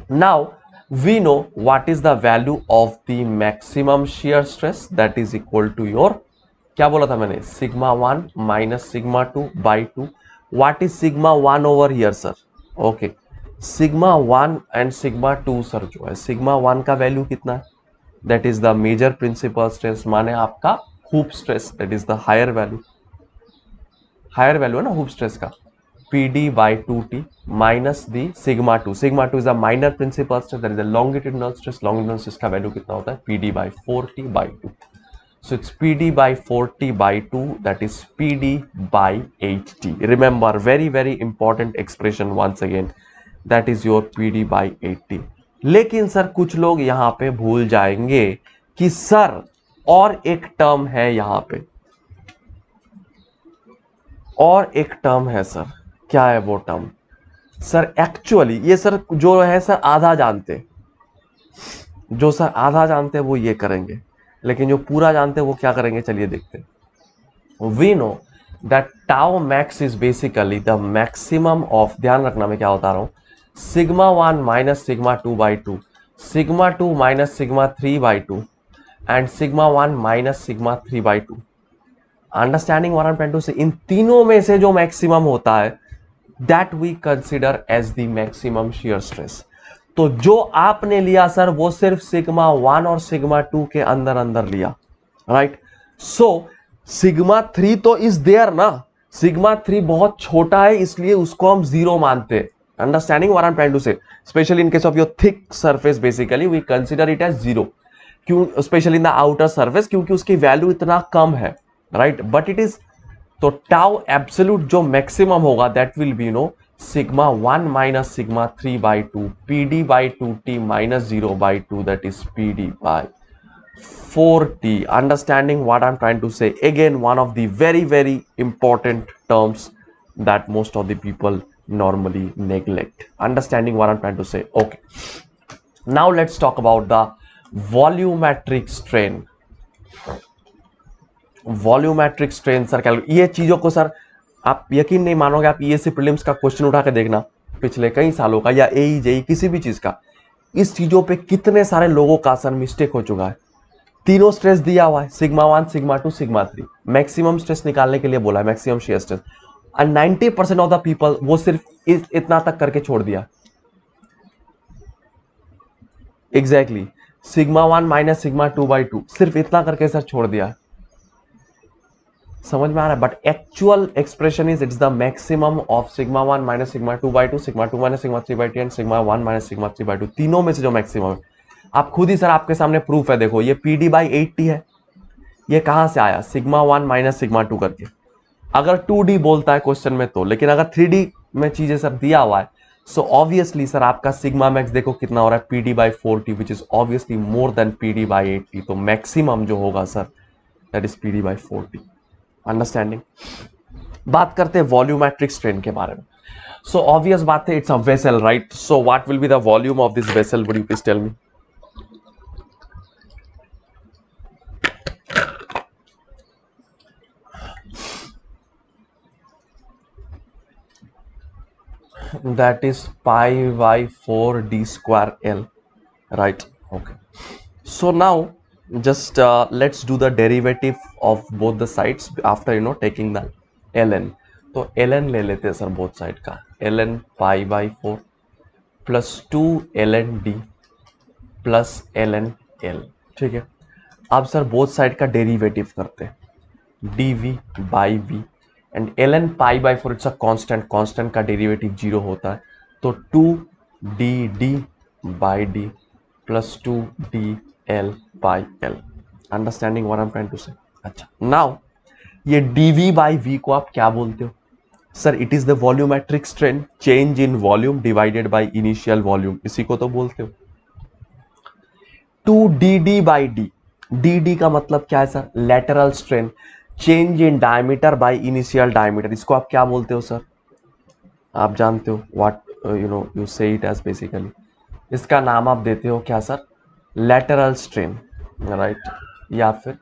now we know what is the value of the maximum shear stress, that is equal to your, क्या बोला था मैंने, sigma 1 minus sigma 2 by 2. What is sigma 1 over here sir? Okay, sigma 1 and sigma 2 sir जो है, sigma 1 का वैल्यू कितना है? That is the major principal stress, माने आपका hoop stress, that is the higher value है ना hoop stress का, PD by 2T minus the sigma 2. Sigma 2 is the minor principal stress, that is the longitudinal stress. Longitudinal stress का वैल्यू कितना होता है? PD by 4T by 2. So it's PD by 4T by 2, that is PD by 8T. Remember, very very important expression once again, that is your PD by 8T. लेकिन सर कुछ लोग यहाँ पे भूल जाएंगे कि सर और एक टर्म है यहाँ पे, और एक टर्म है सर. क्या है वो टर्म सर? एक्चुअली ये सर जो है सर आधा जानते, जो सर आधा जानते हैं वो ये करेंगे, लेकिन जो पूरा जानते हैं वो क्या करेंगे, चलिए देखते हैं. We know that tau max is basically the maximum of, ध्यान रखना मैं क्या बता रहा हूं, sigma 1 minus sigma 2 by 2, sigma 2 minus sigma 3 by 2 and sigma 1 minus sigma 3 by 2. Understanding what I am trying to say? इन तीनों में से जो मैक्सिमम होता है, that we consider as the maximum shear stress. तो जो आपने लिया सर वो सिर्फ सिग्मा 1 और सिग्मा 2 के अंदर अंदर लिया, राइट? सो सिग्मा 3 तो इज देयर ना, सिग्मा 3 बहुत छोटा है इसलिए उसको हम जीरो मानते हैं. Understanding what I am trying to say? Specially in case of your thick surface basically we consider it as zero. क्यों? Specially in the outer surface, क्योंकि उसकी वैल्यू इतना कम है, राइट? बट इट इज, तो टाउ एब्सोल्यूट जो मैक्सिमम होगा that will be no sigma 1 minus sigma 3 by 2 PD by 2T minus 0 by 2, that is PD by. 4t. Understanding what I'm trying to say, again one of the very important terms that most of the people normally neglect. Understanding what I'm trying to say. Okay, now let's talk about the volumetric strain. Volumetric strain sir calculate, ये चीजों को सर आप यकीन नहीं मानोगे, आप ईएससी प्रीलिम्स का क्वेश्चन उठा के देखना पिछले कई सालों का, या एई जेई किसी भी चीज का, इस चीजों पे कितने सारे लोगों का सर मिस्टेक हो चुका है। तीनों स्ट्रेस दिया हुआ है, sigma 1 sigma 2 sigma 3, maximum stress निकालने के लिए बोला है, मैक्सिमम शियर स्ट्रेस, और 90% ऑफ द पीपल वो सिर्फ इतना तक करके छोड़ दिया। एग्जैक्टली सिग्मा 1 माइनस सिग्मा 2/2 सिर्फ इतना करके सर छोड़ दिया। समझ में आ रहा है? But actual expression is it's the maximum of sigma 1 minus sigma 2/2, sigma 2 minus sigma 3/2 and sigma 1 minus sigma 3/2, तीनों में से जो मैक्सिमम है। आप खुद ही सर आपके सामने प्रूफ है, देखो ये PD/8T है, ये कहां से आया? सिग्मा 1 माइनस सिग्मा 2 करके। अगर 2D बोलता है क्वेश्चन में तो, लेकिन अगर 3D में चीजें सर दिया हुआ है, सो ऑब्वियसली सर आपका सिग्मा मैक्स देखो कितना हो रहा है, PD/4T, which is obviously more than PD/8T। तो मैक्सिमम जो होगा sir that is PD/4T। Understanding. बात करते हैं वॉल्यूमेट्रिक स्ट्रेन के बारे में। सो ऑब्वियस बात है, it's a vessel, right? So what will be the volume of this vessel, would you please tell me? That is pi/4d²L, right? Okay, so now just let's do the derivative of both the sides after taking the ln. तो ln ले लेते हैं सर both side का, ln pi/4 plus 2 ln d plus ln l, ठीक है। अब सर both side का डेरिवेटिव करते हैं, dv/v and ln pi/4 it's a constant, constant का डेरिवेटिव 0 होता है, तो 2dd/d plus 2dl/l। Understanding what I am trying to say? अच्छा, नाउ ये dv/v को आप क्या बोलते हो sir? It is the volumetric strain, change in volume divided by initial volume, इसी को तो बोलते हो। 2dd/d, dd का मतलब क्या है sir? Lateral strain, change in diameter by initial diameter, इसको आप क्या बोलते हो सर? आप जानते हो, व्हाट यू से इट एज बेसिकली, इसका नाम आप देते हो क्या सर? Lateral strain, right? या फिर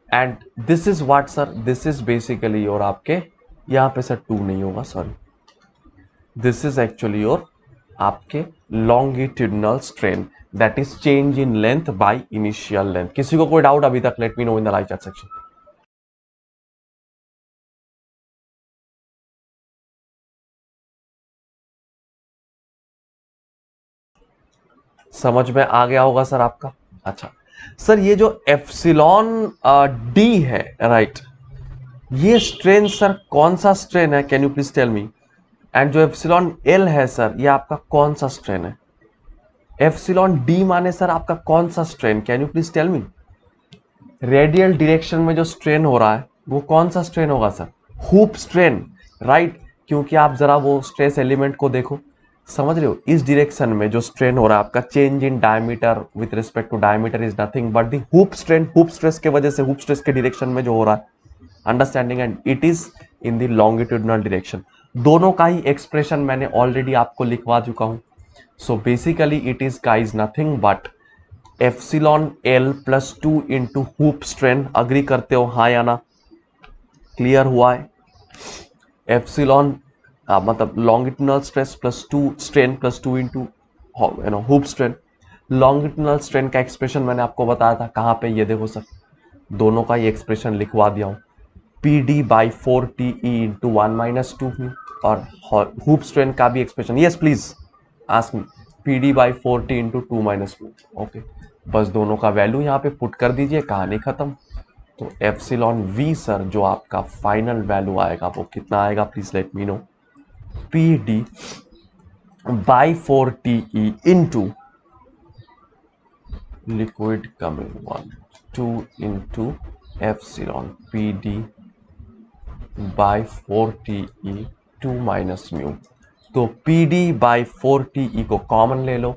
and this is what sir? This is basically और आपके यहां पे सर 2 नहीं होगा, सॉरी, दिस इज एक्चुअली और आपके longitudinal strain, that is change in length by initial length. किसी को कोई डाउट अभी तक? Late me know in the live chat section. समझ में आ गया होगा सर आपका? अच्छा सर, ये जो एप्सिलॉन डी है, राइट, ये स्ट्रेन सर कौन सा स्ट्रेन है? Can you please tell me? And जो एप्सिलॉन एल है सर, ये आपका कौन सा स्ट्रेन है? एप्सिलॉन डी माने सर आपका कौन सा strain? Can you please tell me? Radial direction में जो स्ट्रेन हो रहा है वो कौन सा स्ट्रेन होगा सर? Hoop strain, right? क्योंकि आप जरा वो स्ट्रेस एलिमेंट को देखो, समझ रहे हो? इस डायरेक्शन में जो स्ट्रेन हो रहा है आपका, change in diameter with respect to diameter is nothing but the hoop strain, hoop stress के वजह से, हुप स्ट्रेस के डायरेक्शन में जो हो रहा है, understanding? And it is in the longitudinal direction. दोनों का ही एक्सप्रेशन मैंने ऑलरेडी आपको लिखवा चुका हूं। So basically it is guys nothing but epsilon L plus 2 into hoop strain. Agree करते हो हाँ या ना? क्लियर हुआ है? एप्सिलॉन मतलब longitudinal stress plus 2 strain plus 2 into hoop strain. Longitudinal strain का एक्सप्रेशन मैंने आपको बताया था कहाँ पे, ये देखो सर, दोनों का ही एक्सप्रेशन लिखवा दिया हूँ, PD/4TE इंटू 1-2 और हुप स्ट्रेन का भी expression. Yes please ask me, PD/4T into 2-2। Okay, बस दोनों का वैल्यू यहाँ पे पुट कर दीजिए, कहानी खत्म। तो एप्सिलॉन वी सर जो आपका फाइनल वैल्यू आएगा वो कितना आएगा? Please let me no. PD/4TE into liquid coming 1-2 into epsilon PD/4TE 2-μ। तो PD/4TE को कॉमन ले लो,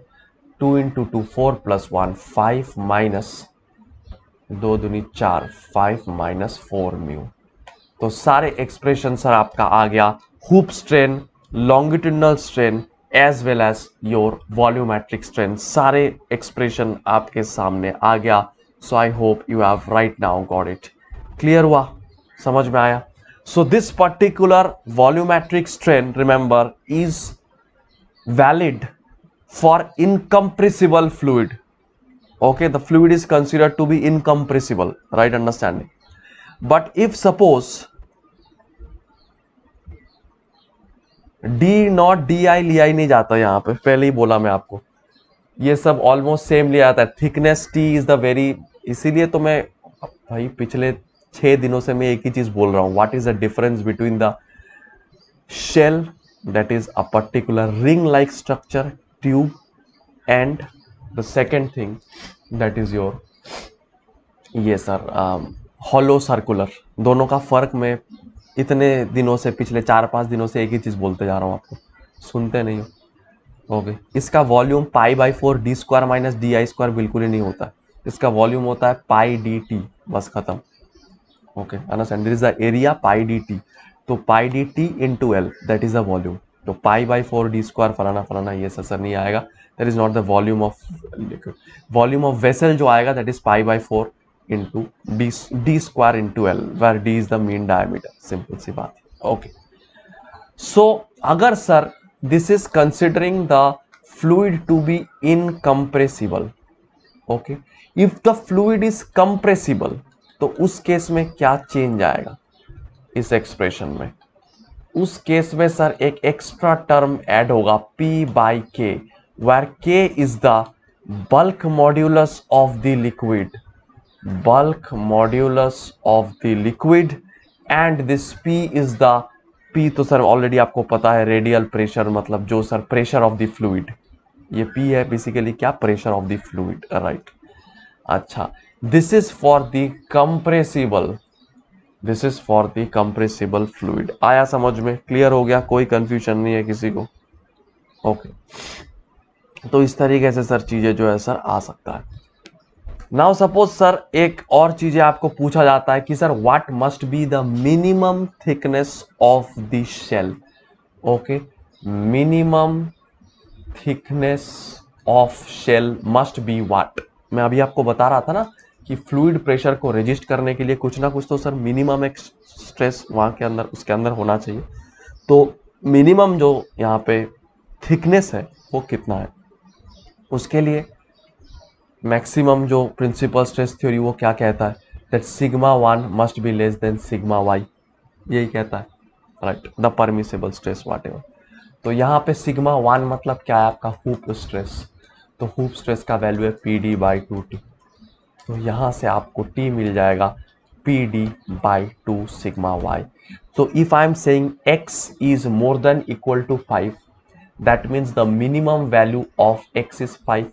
2 इंटू 2 4 प्लस 1 5 माइनस 2 दूनी 4, 5 माइनस 4 म्यू। तो सारे एक्सप्रेशन सर आपका आ गया, hoop strain, longitudinal strain as well as your volumetric strain, सारे एक्सप्रेशन आपके सामने आ गया। So I hope you have right now got it. Clear हुआ, समझ में आया? So this particular volumetric strain remember is valid for incompressible fluid. Okay, the fluid is considered to be incompressible, right understanding? But if suppose d not D I लिया ही नहीं जाता, यहां पे पहले ही बोला मैं आपको, ये सब ऑलमोस्ट सेम लिया जाता है। Thickness T is the very, इसीलिए तो मैं भाई पिछले 6 दिनों से मैं एक ही चीज बोल रहा हूं, what is the difference between the shell, that is a particular ring like structure tube, and the second thing that is your ये सर hollow circular। दोनों का फर्क मैं इतने दिनों से, पिछले 4-5 दिनों से एक ही चीज बोलते जा रहा हूं, आपको सुनते नहीं हो। ओके, इसका volume pi by 4 D square minus D I square बिल्कुल ही नहीं होता, इसका वॉल्यूम होता है पाई डी टी, बस खत्म। Okay, understand? This is the area pi D T, तो pi D T into L that is the volume. तो पाई बाई 4 डी स्क्वायर फलाना फलाना ये सर नहीं आएगा, that is not the volume of liquid. Volume of vessel जो आएगा that is pi by 4 into D square into L, where D is the mean diameter, simple सी बात। ओके, सो अगर sir this is considering the fluid to be incompressible, okay, if the fluid is compressible, तो उस केस में क्या चेंज आएगा इस एक्सप्रेशन में? उस केस में सर एक एक्स्ट्रा टर्म ऐड होगा P by K, where K is the bulk modulus of the liquid, bulk modulus of the liquid, and this P is the, P तो सर ऑलरेडी आपको पता है रेडियल प्रेशर, मतलब जो sir pressure of the fluid, ये P है बेसिकली क्या, pressure of the fluid, right. अच्छा, this is for the compressible, this is for the compressible fluid. आया समझ में? क्लियर हो गया? कोई कंफ्यूजन नहीं है किसी को? ओके, तो इस तरीके से सर चीजें जो है सर आ सकता है। नाउ सपोज सर एक और चीजें आपको पूछा जाता है कि sir what must be the minimum thickness of the shell. Okay, minimum thickness of shell must be what? मैं अभी आपको बता रहा था ना कि फ्लूइड प्रेशर को रेजिस्ट करने के लिए कुछ ना कुछ तो सर मिनिमम एक स्ट्रेस वहां के अंदर, उसके अंदर होना चाहिए। तो मिनिमम जो यहाँ पे थिकनेस है वो कितना है, उसके लिए मैक्सिमम जो प्रिंसिपल स्ट्रेस थ्योरी वो क्या कहता है, that sigma 1 must be less than sigma Y, यही कहता है, right, the permissible stress whatever. तो यहाँ पे सिग्मा 1 मतलब क्या है आपका, हुप स्ट्रेस, तो हुप स्ट्रेस का वैल्यू है पी डी बाई 2t, तो यहां से आपको T मिल जाएगा P D by 2 sigma Y. तो if I am saying x is more than equal to 5, that means the minimum value of x is 5।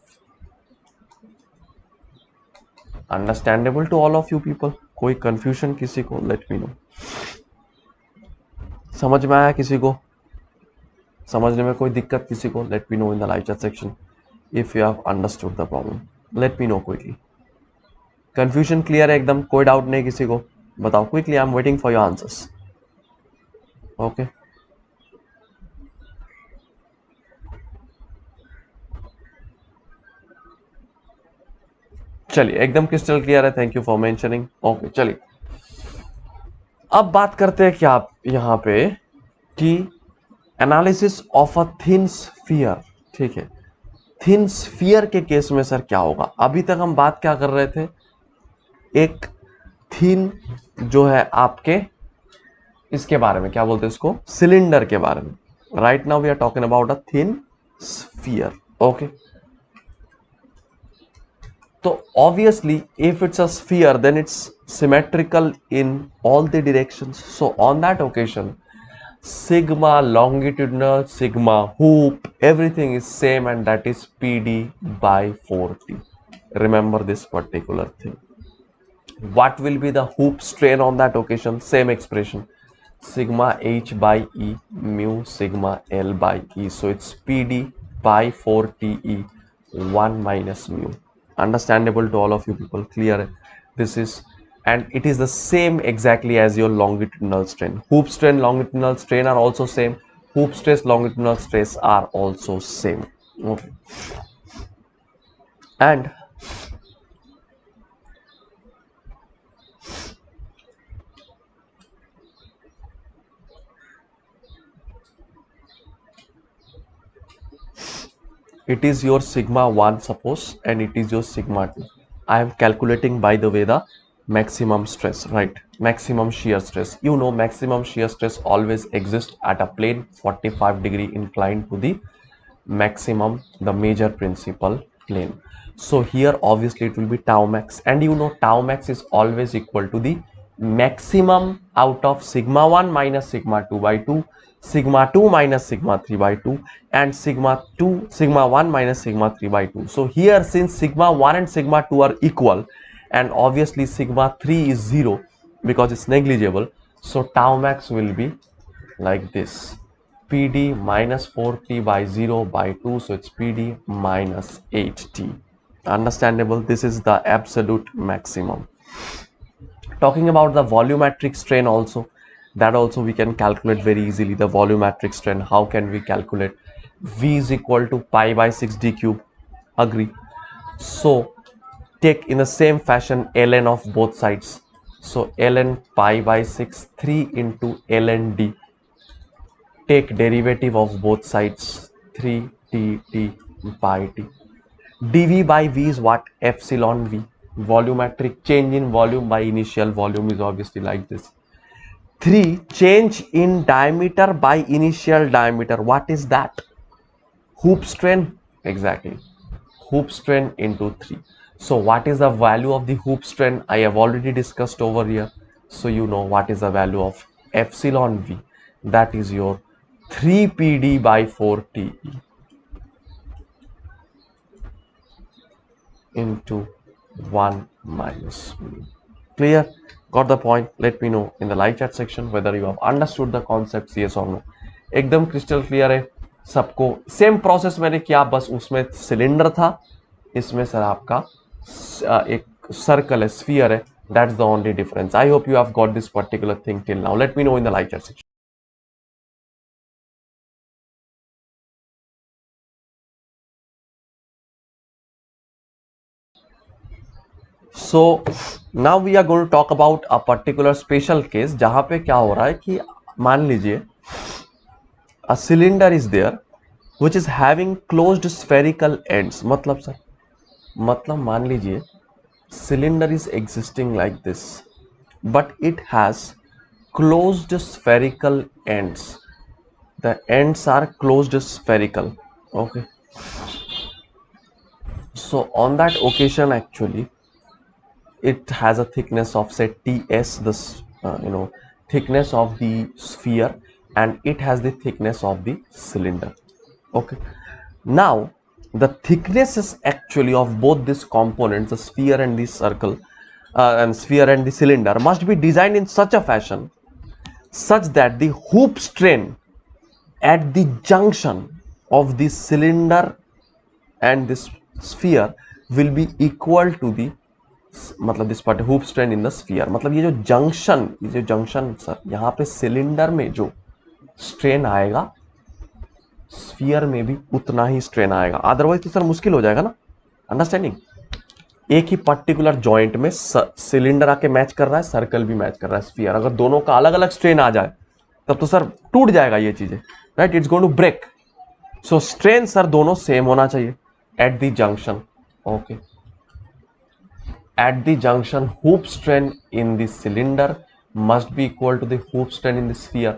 Understandable to all of you people? कोई कंफ्यूजन किसी को? Let me know. समझ में आया किसी को? समझने में कोई दिक्कत किसी को? Let me know in the live chat section if you have understood the problem, late me know quickly. Confusion clear है एकदम? कोई डाउट नहीं किसी को? बताओ quickly, I am waiting for your answers. Okay, चलिए एकदम क्रिस्टल क्लियर है, thank you for mentioning. Okay, चलिए अब बात करते हैं क्या आप यहाँ पे कि analysis of a thin sphere. ठीक है, थिन स्फीयर के केस में सर क्या होगा? अभी तक हम बात क्या कर रहे थे, एक थिन जो है आपके इसके बारे में, क्या बोलते हैं इसको, सिलेंडर के बारे में। Right now we are talking about a thin sphere. Okay, तो obviously if it's a sphere then it's symmetrical in all the directions, so on that occasion sigma longitudinal, sigma hoop, everything is same, and that is PD by 4T. Remember this particular thing. What will be the hoop strain on that occasion? Same expression, sigma H by E mu sigma L by E. So it's PD by 4TE 1 minus mu. Understandable to all of you people? Clear? this is, and it is the same exactly as your longitudinal strain. Hoop strain, longitudinal strain are also same. Hoop stress, longitudinal stress are also same. Okay. And it is your sigma 1 suppose, and it is your sigma 2. I am calculating, by the way, the maximum stress, right? Maximum shear stress. You know, maximum shear stress always exists at a plane 45-degree inclined to the maximum, the major principal plane. So here obviously it will be tau max, and you know tau max is always equal to the maximum out of sigma 1 minus sigma 2 by 2, sigma 2 minus sigma 3 by 2, and sigma 1 minus sigma 3 by 2. So here, since sigma 1 and sigma 2 are equal, and obviously sigma 3 is 0 because it's negligible, so tau max will be like this: PD minus 4T by 0 by 2, so it's PD minus 8T. Understandable? This is the absolute maximum. Talking about the volumetric strain also, that also we can calculate very easily. The volumetric strain, how can we calculate? V is equal to pi by 6 d cube. Agree? So take in the same fashion ln of both sides. So ln pi by 6, 3 into ln d. Take derivative of both sides, 3t pi t. dv by v is what? Epsilon v. Volumetric change in volume by initial volume is obviously like this. 3 change in diameter by initial diameter. What is that? Hoop strain. Exactly. Hoop strain into 3. So what is the value of the hoop strain? I have already discussed over here. So you know what is the value of epsilon v. That is your 3 PD by 4 TE into 1 minus mu. Clear? Got the point? Let me know in the live chat section whether you have understood the concepts, yes or no. एकदम क्रिस्टल क्लियर है सबको? सेम प्रोसेस मैंने किया, बस उसमें सिलेंडर था, इसमें सर आपका एक सर्कल है, स्फीयर है. That's the only difference. I hope you have got this particular thing till now. Let me know in the live chat section. So now we are going to talk about a particular special case जहां पे क्या हो रहा है कि मान लीजिए a cylinder is there which is having closed spherical ends. मतलब सर, मतलब मान लीजिए cylinder is existing like this but it has closed spherical ends. The ends are closed spherical. Okay, so on that occasion actually it has a thickness of say ts, this thickness of the sphere, and it has the thickness of the cylinder. Okay, now the thicknesses actually of both these components, the sphere and the circle and sphere and the cylinder, must be designed in such a fashion such that the hoop strain at the junction of the cylinder and this sphere will be equal to the, मतलब this part hoop strain in the sphere. मतलब ये जो जंक्शन सर, यहाँ पे सिलेंडर में जो स्ट्रेन आएगा स्फीयर में भी उतना ही स्ट्रेन आएगा. अदरवाइज तो सर मुश्किल हो जाएगा ना अंडरस्टैंडिंग. एक ही पर्टिकुलर जॉइंट में सिलेंडर आके मैच कर रहा है, सर्कल भी मैच कर रहा है, स्फीयर. अगर दोनों का अलग अलग स्ट्रेन आ जाए तब तो सर टूट जाएगा ये चीजें, right? It's going to break. So strain sir दोनों सेम होना चाहिए at the junction. Okay, at the junction hoop strain in the cylinder must be equal to the hoop strain in the sphere.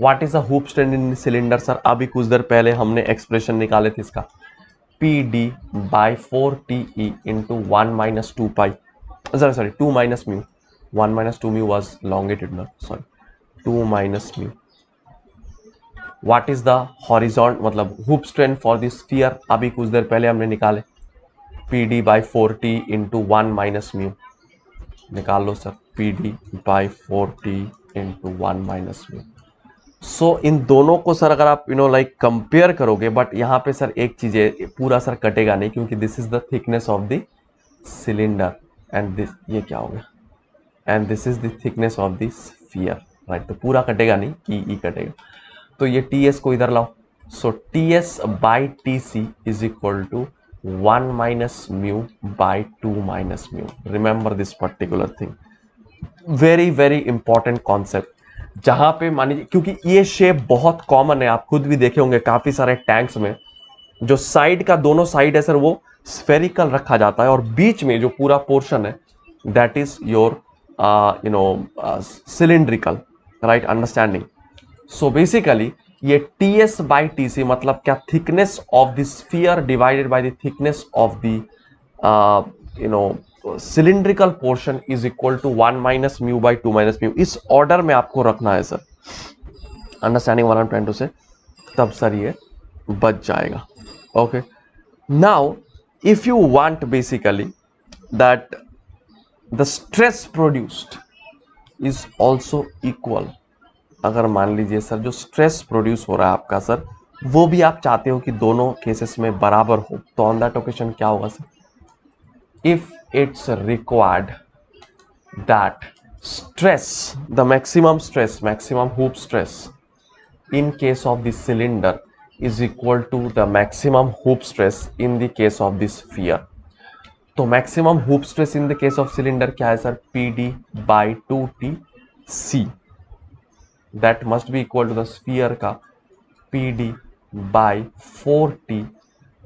What is the hoop strain in the cylinder sir? अभी कुछ देर पहले हमने एक्सप्रेशन निकाले थे इसका, PD by 4TE into 1 minus 2 pi, sorry 2 minus mu. 1 minus 2 mu was longitudinal, sorry 2 minus mu. What is the horizontal, मतलब hoop strain for the sphere? अभी कुछ देर पहले हमने निकाले PD by 4T into 1 minus mu. निकाल लो sir, PD by 4T into 1 minus mu. So इन दोनों को सर अगर आप लाइक कंपेयर करोगे, बट यहाँ पे सर एक चीज है, पूरा सर कटेगा नहीं क्योंकि this is the thickness of the cylinder and this, ये क्या हो गया, and this is the thickness of this sphere, right. तो पूरा कटेगा नहीं, ई कटेगा। तो ये टी एस को इधर लाओ, so T S by T C is equal to 1 minus mu by 2 minus mu. Remember this particular thing, very very important concept. जहां पे मानिए, क्योंकि ये शेप बहुत कॉमन है, आप खुद भी देखे होंगे काफी सारे टैंक्स में, जो साइड का दोनों साइड है सर वो स्फेरिकल रखा जाता है और बीच में जो पूरा पोर्शन है that is your cylindrical, right, understanding. So basically ये T S by T C मतलब क्या, thickness of the sphere divided by the thickness of the cylindrical portion is equal to 1 minus mu by 2 minus mu. इस ऑर्डर में आपको रखना है sir, understanding what I am trying to say, तब सर ये बच जाएगा। Okay, now if you want basically that the stress produced is also equal, अगर मान लीजिए सर जो स्ट्रेस प्रोड्यूस हो रहा है आपका सर, वो भी आप चाहते हो कि दोनों केसेस में बराबर हो, तो ऑन दैट ओकेजन क्या होगा sir, if it's required that stress, the maximum stress, maximum hoop stress in case of the cylinder is equal to the maximum hoop stress in the case of the sphere. तो maximum hoop stress in the case of cylinder क्या है sir, PD by 2T C, that must be equal to the sphere का PD by 4T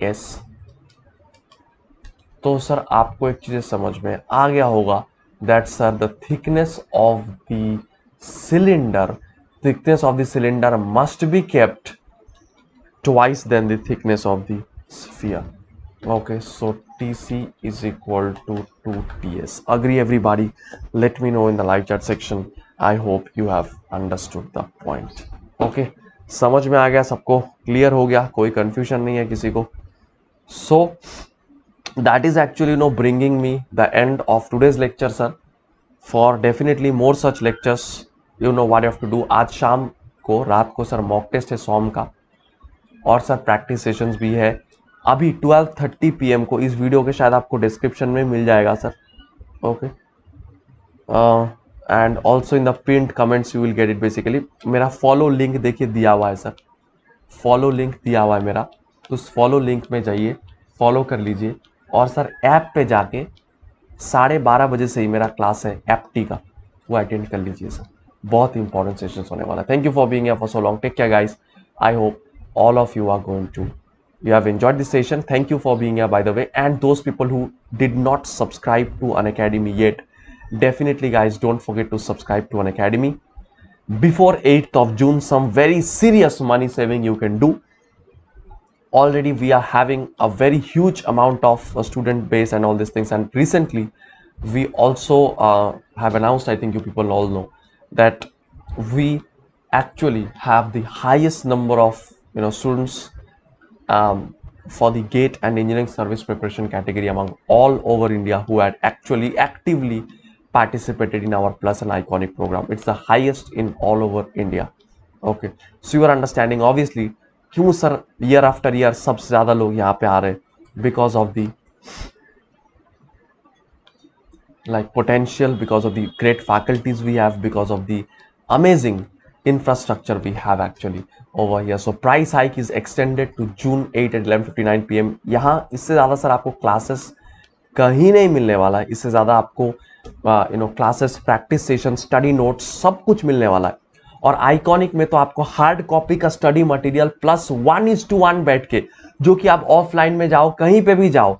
S. तो सर आपको एक चीज समझ में आ गया होगा that sir the thickness of the cylinder must be kept twice than the thickness of the sphere. Okay, so TC is equal to 2TS. Agree everybody? Let me know in the live chat section. I hope you have understood the point. Okay, समझ में आ गया सबको, क्लियर हो गया, कोई कंफ्यूजन नहीं है किसी को? So that is actually bringing me the end of today's lecture sir. For definitely more such lectures, you know what you have to do. आज शाम को, रात को सर मॉक टेस्ट है सॉम का, और सर प्रैक्टिस सेशंस भी है अभी 12:30 PM को। इस वीडियो के शायद आपको डिस्क्रिप्शन में मिल जाएगा sir. Okay, and also in the pinned comments you will get it. Basically मेरा फॉलो लिंक देखिए दिया हुआ है सर, फॉलो लिंक दिया हुआ है मेरा, तो उस फॉलो लिंक में जाइए, फॉलो कर लीजिए, और सर ऐप पे जाके 12:30 बजे से ही मेरा क्लास है एप्टी का, वो अटेंड कर लीजिए सर, बहुत इंपॉर्टेंट सेशन होने वाला है। Thank you for being here for so long, take care guys, I hope all of you are going to, you have enjoyed this session. Thank you for being here by the way, and those people who did not subscribe to Unacademy yet, definitely guys don't forget to subscribe to Unacademy before 8th of June. Some very serious money saving you can do. Already we are having a very huge amount of student base and all these things, and recently we also have announced, I think you people all know, that we actually have the highest number of students for the GATE and engineering service preparation category among all over India who had actually actively participated in our plus and iconic program. It's the highest in all over India. Okay, so you are understanding obviously क्यों सर year after year सबसे ज्यादा लोग यहाँ पे आ रहे, because of the like potential, because of the great faculties we have, because of the amazing infrastructure we have actually over here. So price hike is extended to June 8 at 11:59 PM. यहाँ इससे ज़्यादा सर आपको क्लासेस कहीं नहीं मिलने वाला है, इससे ज़्यादा आपको classes, practice session, study notes सब कुछ मिलने वाला है। और आइकॉनिक में तो आपको हार्ड कॉपी का स्टडी मटेरियल प्लस 1:1 बैठ के, जो कि आप ऑफलाइन में जाओ, कहीं पे भी जाओ,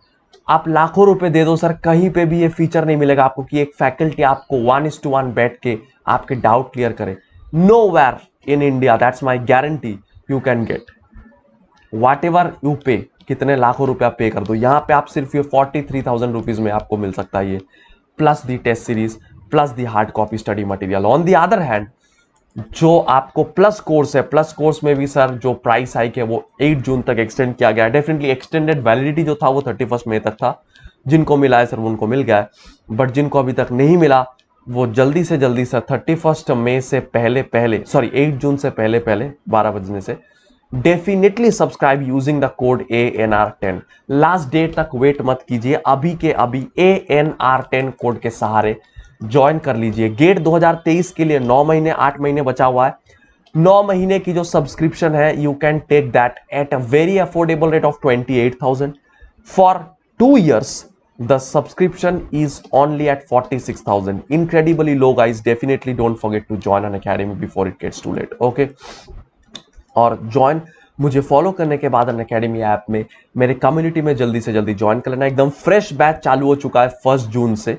आप लाखों रुपए दे दो सर, कहीं पे भी ये फीचर नहीं मिलेगा आपको कि एक फैकल्टी आपको 1:1 बैठ के आपके डाउट क्लियर करे। Nowhere in India, that's my guarantee, you can get whatever you pay, कितने लाखों रुपया पे कर दो, यहाँ पे आप सिर्फ ये 43,000 रुपीज में आपको मिल सकता है ये, plus the test series, plus the hard copy study material. On the other hand जो आपको प्लस कोर्स है, प्लस कोर्स में भी सर जो प्राइस हाइक है वो 8 जून तक एक्सटेंड किया गया है। डेफिनेटली एक्सटेंडेड वैलिडिटी जो था वो 31 मई तक था, जिनको मिला है सर उनको मिल गया है, बट जिनको अभी तक नहीं मिला वो जल्दी से जल्दी सर 31 मई से पहले 8 जून से पहले 12 बजने से definitely subscribe using the code ANR10। Last date तक वेट मत कीजिए, अभी के अभी ANR10 कोड के सहारे ज्वाइन कर लीजिए। गेट 2023 के लिए 9 महीने 8 महीने बचा हुआ है। 9 महीने की जो सब्सक्रिप्शन है, you can take that at a very affordable rate of 28,000। For 2 years the subscription is only at 46,000. Incredibly low, guys. Definitely don't forget to join Unacademy before it gets too late. Okay. और ज्वाइन मुझे फॉलो करने के बाद अनअकैडमी ऐप में मेरे कम्युनिटी में जल्दी से जल्दी ज्वाइन कर लेना। एकदम फ्रेश बैच चालू हो चुका है 1 जून से,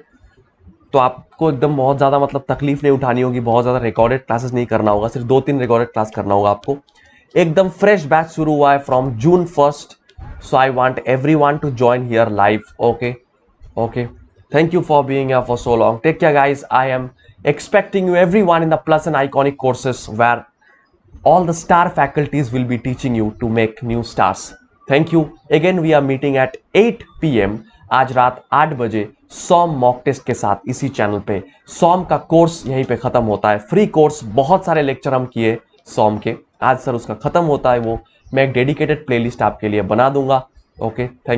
तो आपको एकदम बहुत ज़्यादा मतलब तकलीफ नहीं उठानी होगी, बहुत ज़्यादा रिकॉर्डेड क्लासेस नहीं करना होगा, सिर्फ 2-3 रिकॉर्डेड क्लास करना होगा आपको। एकदम फ्रेश बैच शुरू हुआ है from June 1st। So I want everyone to join here live. Okay, thank you for being here for so long. Take care guys. I am expecting you everyone in the plus and iconic courses where all the star faculties will be teaching you to make new stars. Thank you. Again, we are meeting at 8 PM आज रात 8 बजे सॉम मॉक टेस्ट के साथ इसी चैनल पे। सॉम का कोर्स यहीं पे खत्म होता है, फ्री कोर्स। बहुत सारे लेक्चर हम किए सॉम के, आज सर उसका खत्म होता है वो। मैं एक डेडिकेटेड प्लेलिस्ट आपके लिए बना दूंगा। Okay, thank